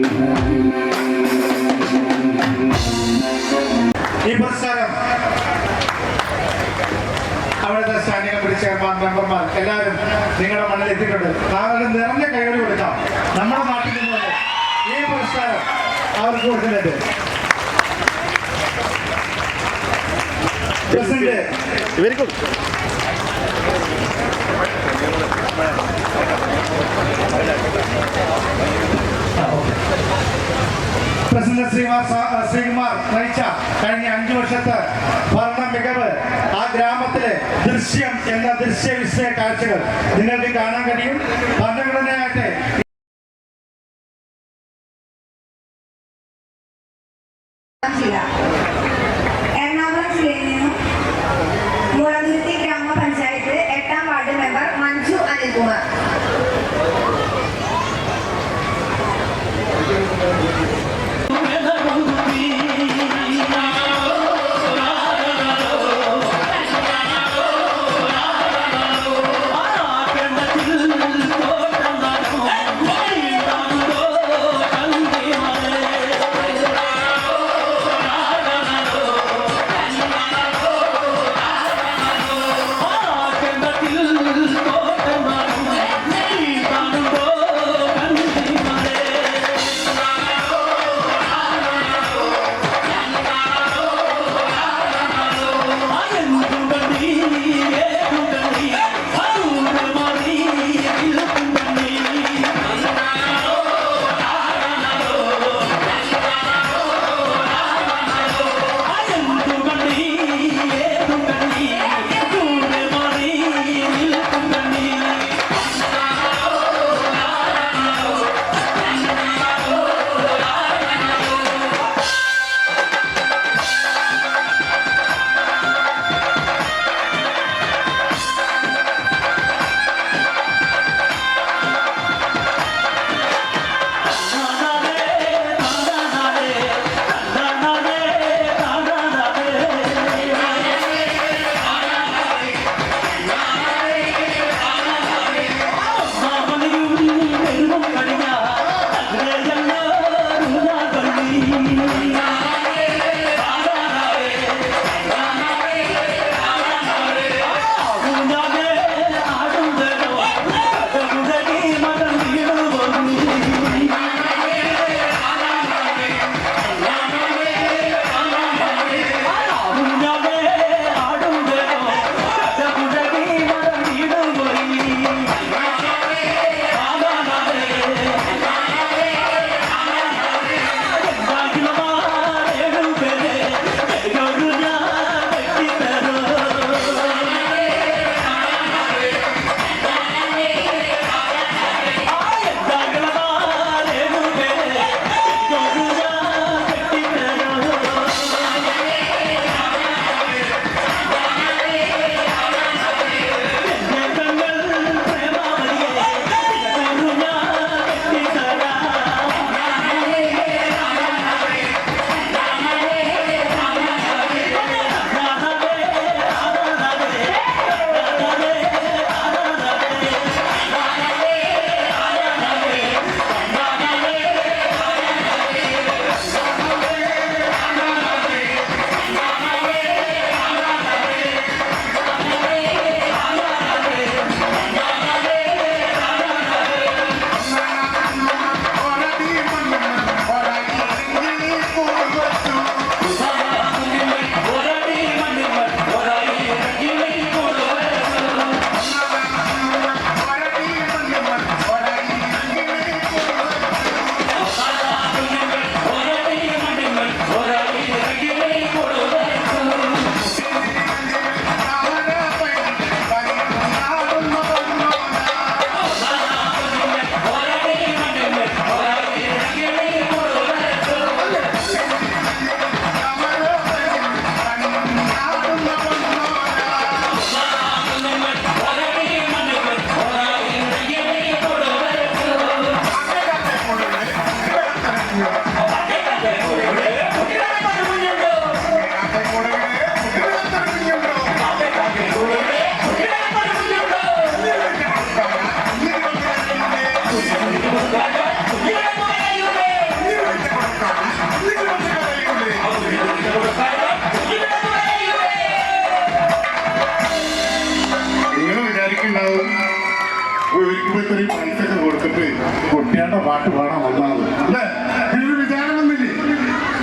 ഈ പുരസ്കാരം അവിടുത്തെ സ്റ്റാൻഡിംഗ് കമ്മിറ്റി ചെയർമാൻ മെമ്പർമാർ എല്ലാവരും നിങ്ങളുടെ മണ്ണിൽ എത്തിയിട്ടുണ്ട്. താങ്കൾ നിറഞ്ഞ കൈകളി കൊടുക്കാം. നമ്മുടെ നാട്ടിൽ നിന്നുകൊണ്ട് ഈ പുരസ്കാരം അവർക്ക് കൊടുക്കുന്നുണ്ട്. പ്രസിഡന്റ് പ്രസിഡന്റ് ശ്രീകുമാർ നയിച്ച കഴിഞ്ഞ 5 വർഷത്തെ ഭരണ മികവ്, ആ ഗ്രാമത്തിലെ ദൃശ്യം എന്ന ദൃശ്യവിസ്മയ കാഴ്ചകൾ നിങ്ങൾക്ക് കാണാൻ കഴിയും. ഭരണഘടനയാകട്ടെ എറണാകുളം ജില്ലയിൽ നിന്നും മുളന്തുരുത്തി ഗ്രാമപഞ്ചായത്ത് 8ാം വാർഡ് മെമ്പർ മഞ്ജു അനിൽകുമാർ. പാട്ട് പാടാൻ വന്നതാണ് അല്ലേ? ഇതിനൊരു വിചാരമൊന്നുമില്ലേ?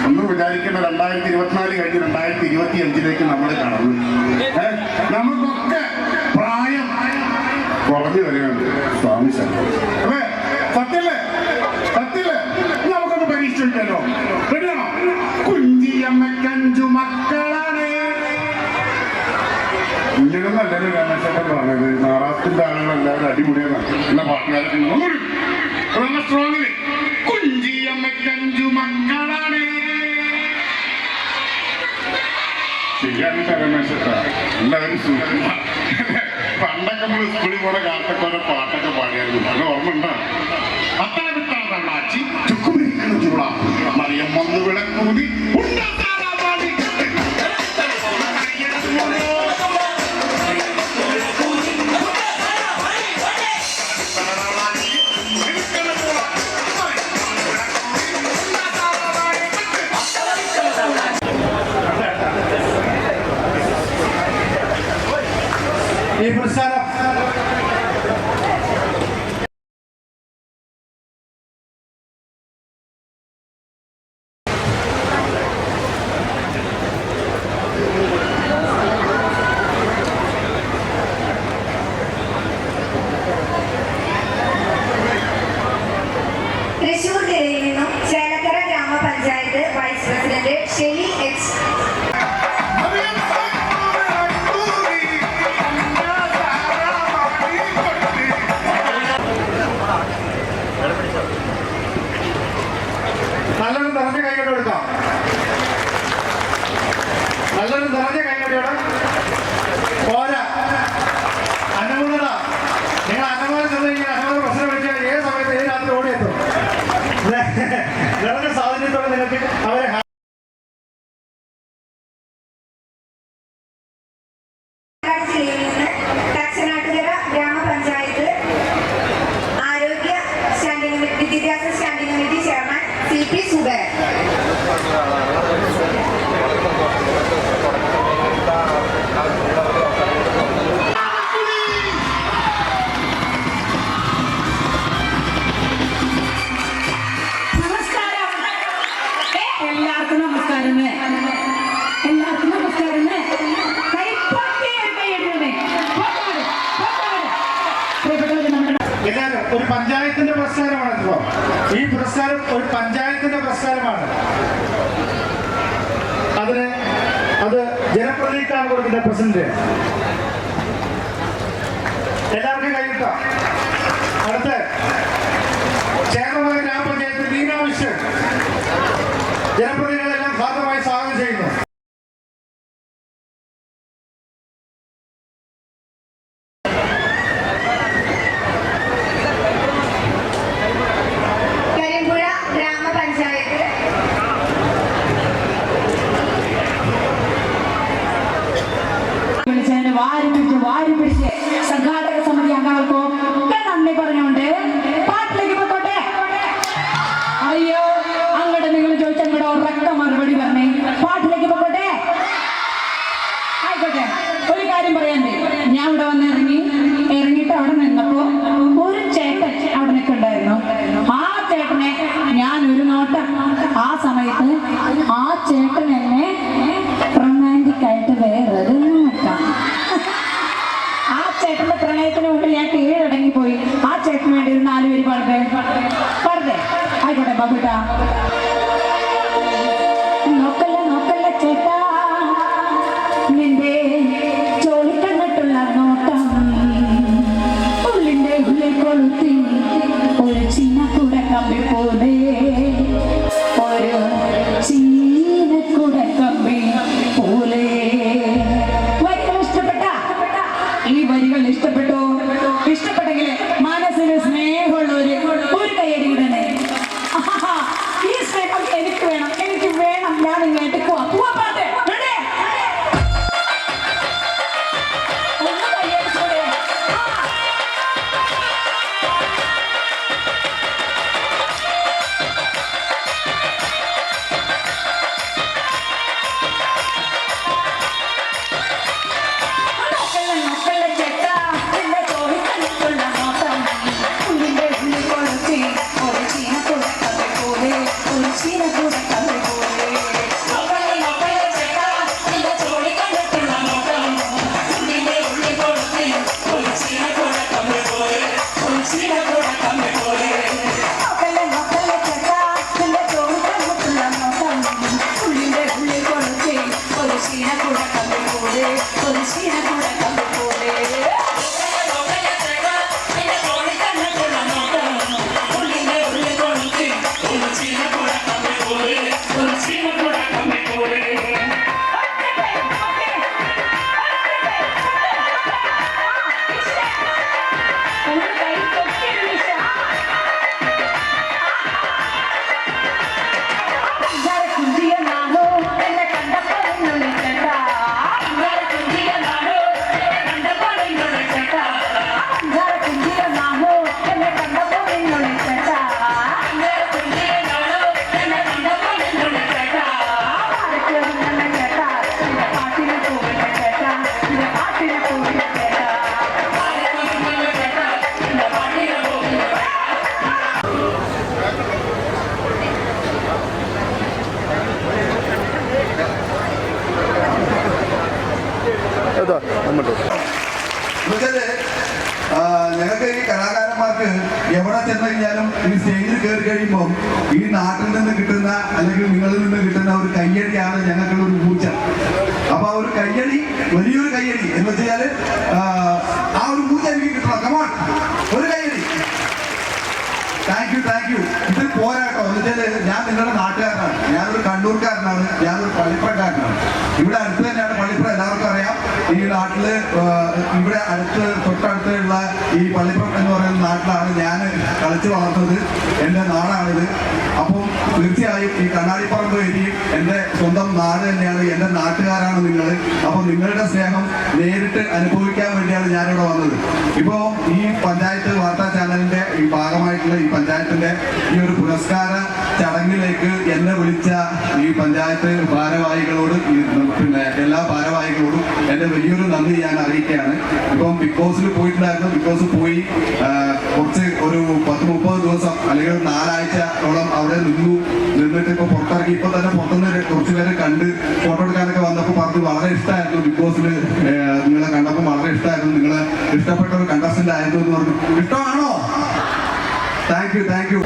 ഒന്നും വിചാരിക്കേണ്ട. 2024 കഴിഞ്ഞ് 2025 നമ്മൾ കടന്നു. നമുക്കൊക്കെ പ്രായം കുറഞ്ഞു വരികയാണ് സ്വാമി ശരണം അല്ലേ? സത്യല്ലേ? സത്യല്ലേ? നമുക്കൊന്ന് പരീക്ഷിച്ചു നോക്കിയാലോ? റെഡിയാണോ? കുഞ്ചിയമ്മക്കഞ്ചു മക്കളാണ്. കുഞ്ഞിനൊന്നല്ലല്ലോ രമേശേട്ടൻ പറഞ്ഞത്. നാറാത്തിന്റെ ആളുകളെല്ലാവരും അടിപൊളിയാണ്. എല്ലാ പാട്ടുകാരൊക്കെ സ്ട്രോങ്ങില് കുഞ്ചിയമ്മക്കഞ്ചു മക്കളാണ്. ശരിയാണ് രമേശേട്ട. എല്ലാവരും പണ്ടൊക്കെ നമ്മൾ സ്കൂളിൽ പോണ കാലത്തൊക്കെ ഓരോ പാട്ടൊക്കെ പാടിയായിരുന്നു. അത് ഓർമ്മ ഉണ്ടോ? അത്ര വിട്ടാണ് വെള്ളാച്ചി ചുക്കുപിടിക്കുന്ന ചൂള മറിയം വന്ന് വിളക്കൂതി ഈ പുരസ്കാരം തൃശൂർ ജില്ലയിൽ നിന്നും ചേലക്കര ഗ്രാമപഞ്ചായത്ത് വൈസ് പ്രസിഡന്റ് ഷെലി എച്ച്. നല്ലൊരു നിറഞ്ഞ കൈകൊടി കൊടുക്കാം. നല്ലൊരു നിറഞ്ഞ കൈകൊടിയോടെ പോരാ. അനുമോദന നിങ്ങൾ അനുമോദം ചെന്ന് കഴിഞ്ഞാൽ അനുമോദ പ്രശ്നം വിളിച്ചാൽ ഏത് സമയത്ത് ഏത് രാത്രി ഓടിയെത്തും. നിറഞ്ഞ സാഹചര്യത്തോടെ നിങ്ങൾക്ക് അവരെ ജില്ലയിൽ നിന്ന് തച്ചനാട്ടുകര ഗ്രാമപഞ്ചായത്ത് ആരോഗ്യ സ്റ്റാൻഡിംഗ് വിദ്യാഭ്യാസ standing committee chairman CP Zubair. എല്ലാവർക്കും നമസ്കാരമേ. എല്ലാവർക്കും നമസ്കാരമേ. എല്ലാവരും ഒരു പഞ്ചായത്തിന്റെ പുരസ്കാരമാണ് ഇപ്പോ. ഈ പുരസ്കാരം ഒരു പഞ്ചായത്തിന്റെ പുരസ്കാരമാണ്. അത് ജനപ്രതിനിധിക്കാണ് കൊടുക്കുന്ന പ്രസിഡന്റ്. എല്ലാവർക്കും കൈകിട്ടാം. അടുത്ത് ചേർന്ന ഗ്രാമപഞ്ചായത്ത് ലീന മിഷൻ ജനപ്രതിനിധികളെല്ലാം ഭാഗമായി സ്വാഗതം ചെയ്യുന്നു. കരിമ്പുഴ ഗ്രാമപഞ്ചായത്ത് വിളിച്ചതിന് വാരി പിടിച്ച് സംഘാടക സമിതി അംഗങ്ങൾക്കും നന്ദി പറഞ്ഞുകൊണ്ട് പാട്ടിലേക്ക് പോട്ടെ. അയ്യോ അങ്ങോട്ട് നിങ്ങൾ ചോദിച്ച അങ്ങോട്ട് ഉറക്ക മറുപടി പറഞ്ഞേ. പാട്ടിലേക്ക് പോട്ടെ. ആയിക്കോട്ടെ. ഒരു കാര്യം പറയാണ്ട്, ഞാൻ ഇവിടെ വന്ന് ഇറങ്ങിയിട്ട് അവിടെ നിന്നപ്പോ ഒരു ചേട്ടൻ അവിടെ നിൽക്കുന്നുണ്ടായിരുന്നു. ആ ചേട്ടനെ ഞാൻ ഒരു നോട്ടം ആ സമയത്ത് ആ ചേട്ടൻ എന്നെ റൊമാൻറ്റിക് ആയിട്ട് വേറൊരു നോക്കാം. ആ ചേട്ടന്റെ പ്രണയത്തിന് മുമ്പിൽ ഞാൻ കീഴടങ്ങി പോയി. ആ ചേട്ടന് വേണ്ടി ഒരു 4 പേര് പാടേ. ആയിക്കോട്ടെ ബാബുട്ടാ. നോക്കല്ല ചേട്ടാ നിന്റെ ചോളിക്കന്നിട്ടുള്ള നോട്ടം ഉള്ളിന്റെ ഉള്ളിൽ കൊളുത്തി ഒരു ചീനക്കൂട കമ്പി പോലെ. ഒരു ചീനക്കൂട കമ്പി പോലെ. വരികൾ ഇഷ്ടപ്പെട്ട? ഈ വരികൾ ഇഷ്ടപ്പെട്ടോ? ഇഷ്ടപ്പെട്ടെങ്കിൽ മനസ്സിന് സ്നേഹമുള്ള ഒരു കൈയടി തന്നെ. ഈ സ്നേഹം ഞങ്ങൾക്ക് ഈ കലാകാരന്മാർക്ക് എവിടെ ചെന്ന് കഴിഞ്ഞാലും ഈ സ്റ്റേജിൽ കയറി കഴിയുമ്പോൾ ഈ നാട്ടിൽ നിന്ന് കിട്ടുന്ന അല്ലെങ്കിൽ നിങ്ങളിൽ നിന്ന് കിട്ടുന്ന ഒരു കയ്യടിയാണ് ഞങ്ങൾക്കുള്ള ഒരു ഊർജ്ജം. അപ്പൊ ആ ഒരു കയ്യടി, വലിയൊരു കയ്യടി എന്ന് വെച്ചാൽ ആ ഒരു ഊർജ്ജം എനിക്ക് കിട്ടണം. കമോൺ, ഒരു കയ്യടി. Thank you. ഇത് പോരാട്ടോ. എന്ന് വെച്ചാൽ ഞാൻ നിങ്ങളുടെ നാട്ടുകാരനാണ്, ഞാനൊരു കണ്ണൂർക്കാരനാണ്, ഞാനൊരു പള്ളിപ്പുറക്കാരനാണ്. ഇവിടെ അടുത്ത് തന്നെയാണ് പള്ളിപ്പുറം, എല്ലാവർക്കും അറിയാം. ഈ നാട്ടില് ഇവിടെ തൊട്ടടുത്തുള്ള ഈ പള്ളിപ്പുറം എന്ന് പറയുന്ന നാട്ടിലാണ് ഞാൻ കളിച്ചു വളർന്നത്. എൻ്റെ നാടാണിത്. അപ്പം തീർച്ചയായും ഈ കണ്ണാടിപ്പറമ്പ് ഏരിയയും എൻ്റെ സ്വന്തം നാട് തന്നെയാണ്, എൻ്റെ നാട്ടുകാരാണ് നിങ്ങൾ. അപ്പോൾ നിങ്ങളുടെ സ്നേഹം നേരിട്ട് അനുഭവിക്കാൻ വേണ്ടിയാണ് ഞാനിവിടെ വന്നത്. ഇപ്പോൾ ഈ പഞ്ചായത്ത് വാർത്താ ചാനലിൻ്റെ ഈ ഭാഗമായിട്ടുള്ള ഈ പഞ്ചായത്തിൻ്റെ ഈ ഒരു പുരസ്കാര ചടങ്ങിലേക്ക് എന്നെ വിളിച്ച ഈ പഞ്ചായത്ത് ഭാരവാഹികളോട്, പിന്നെ എല്ലാ ഭാരവാഹികളോടും എൻ്റെ വലിയൊരു നന്ദി ഞാൻ അറിയിക്കുകയാണ്. ഇപ്പം ബിഗ് ബോസിൽ പോയിട്ടുണ്ടായിരുന്നു. ബിഗ് ബോസ് പോയി കുറച്ച് ഒരു 10-30 ദിവസം അല്ലെങ്കിൽ 4 ആഴ്ചയോളം അവിടെ നിന്നിട്ട് ഇപ്പോൾ പുറത്തിറങ്ങി. ഇപ്പോൾ തന്നെ പുറത്തുനിന്ന് കുറച്ച് പേരെ കണ്ട് ഫോട്ടോ എടുക്കാനൊക്കെ വന്നപ്പോൾ പറഞ്ഞു വളരെ ഇഷ്ടമായിരുന്നു, ബിഗ് ബോസിൽ നിങ്ങളെ കണ്ടപ്പോൾ വളരെ ഇഷ്ടമായിരുന്നു, നിങ്ങളെ ഇഷ്ടപ്പെട്ട ഒരു കണ്ടസ്റ്റന്റ് ആയിരുന്നു എന്ന് പറഞ്ഞു. ഇഷ്ടമാണോ? Thank you.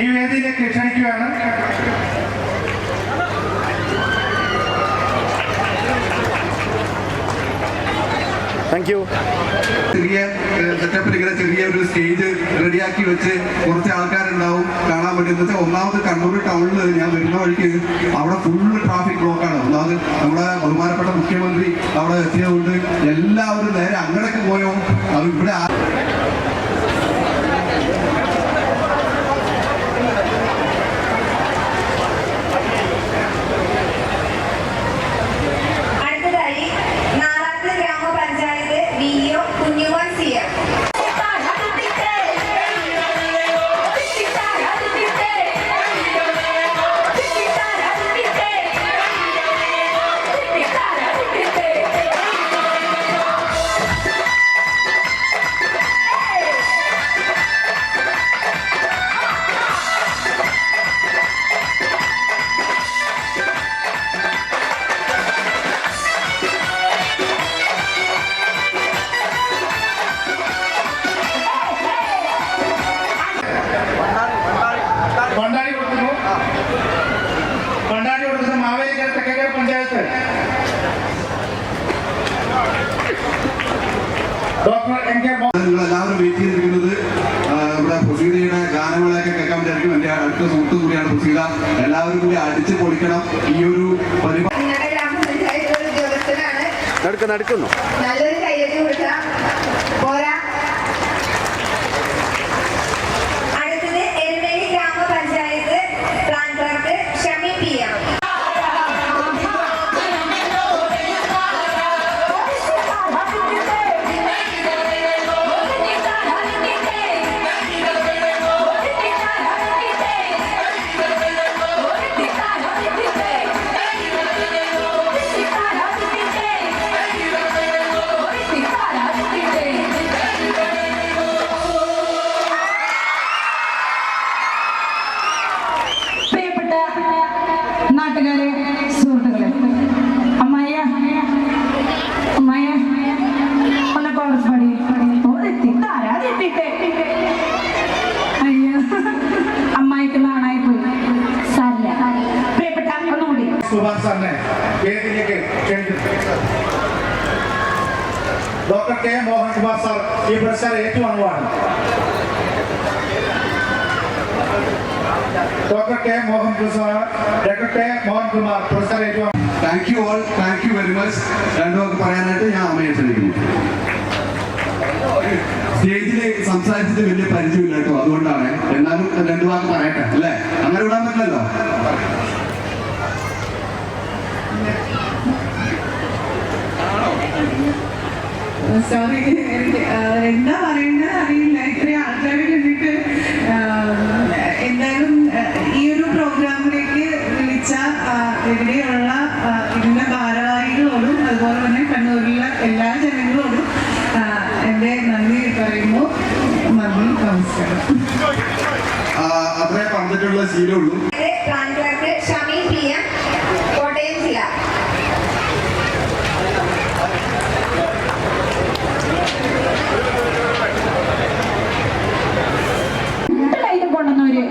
ഈ വേദിയിലേക്ക് ക്ഷണിക്കുകയാണ്. Thank you. ചെറിയ സെറ്റപ്പിൽ ഇങ്ങനെ ചെറിയ ഒരു സ്റ്റേജ് റെഡിയാക്കി വെച്ച് കുറച്ച് ആൾക്കാരുണ്ടാവും കാണാൻ വേണ്ടി. എന്ന് വെച്ചാൽ ഒന്നാമത് കണ്ണൂർ ടൗണിൽ ഞാൻ വരുന്ന വഴിക്ക് അവിടെ ഫുള്ള് ട്രാഫിക് ബ്ലോക്കാണ്. ഒന്നാമത് നമ്മുടെ ബഹുമാനപ്പെട്ട മുഖ്യമന്ത്രി അവിടെ എത്തിയതുകൊണ്ട് എല്ലാവരും നേരെ അങ്ങനെയൊക്കെ പോയോ അത് ഇവിടെ മാവേലിക്കര തെക്കേക്കര പഞ്ചായത്ത് എല്ലാവരും വെയിറ്റ് ചെയ്തിരിക്കുന്നത് ഇവിടെ പ്രസീതയുടെ ഗാനങ്ങളൊക്കെ കേൾക്കാൻ വിചാരിക്കും. എൻ്റെ അടുത്ത സുഹൃത്തു കൂടിയാണ് പ്രസീത. എല്ലാവരും കൂടി അടിച്ച് പൊളിക്കണം ഈ ഒരു പരിപാടി. നടക്കുന്നു. നല്ലൊരു കയ്യടി കൊടുക്കാം. പോരാ. അടുത്തത് എരുമേലി ഗ്രാമപഞ്ചായത്ത് പ്ലാൻ ക്ലർക്ക് ഷമി PM. നാട്ടുകാരെ, സുഹൃത്തുക്കളെ, അമ്മായ ഒന്ന് കോഴ്സ് പടി അയ്യോ അമ്മായിക്ക് നാണായി പോയി. സാരില്ല. പ്രിയപ്പെട്ട ഒന്നുകൂടി സുഭാഷ് സാറിനെ വേദിയിലേക്ക് ഡോക്ടർ കെ മോഹൻകുമാർ സാർ ഈ പുരസ്കാരം ഏറ്റുവാങ്ങുവാണ്. ഡോക്ടർ കെ മോഹൻകുമാർ പുരസ്കാരം ഏറ്റുവാങ്ങും. Thank you all. Thank you very much. രണ്ടു വാക്ക് പറയാനായിട്ട് ഞാൻ അമ്മയെ ക്ഷണിക്കുന്നു. സ്റ്റേജിൽ സംസാരിച്ചിട്ട് വലിയ പരിചയമില്ല കേട്ടോ, അതുകൊണ്ടാണ്. എന്നാലും രണ്ടു വാക്ക് പറയട്ടെ അല്ലേ? അങ്ങനെ വിടാൻ പറ്റില്ലല്ലോ. സോറി, എന്താ പറയേണ്ടത് അറിയില്ല. ഇത്രയും ആൾക്കാരെ കണ്ടിട്ട് എന്തായാലും ഈ ഒരു പ്രോഗ്രാമിലേക്ക് വിളിച്ച ഇവിടെയുള്ള ഇതിന്റെ ഭാരവാഹികളോടും അതുപോലെ തന്നെ കണ്ണൂരിലെ എല്ലാ ജനങ്ങളോടും എൻ്റെ നന്ദി പറയുന്നു. നന്ദി, നമസ്കാരം. അത്രേ പറഞ്ഞിട്ടുള്ള ശീലമുള്ളൂ. Plan clerk Shami PM, Kottayam ജില്ല. കൊണ്ടുവന്നവര്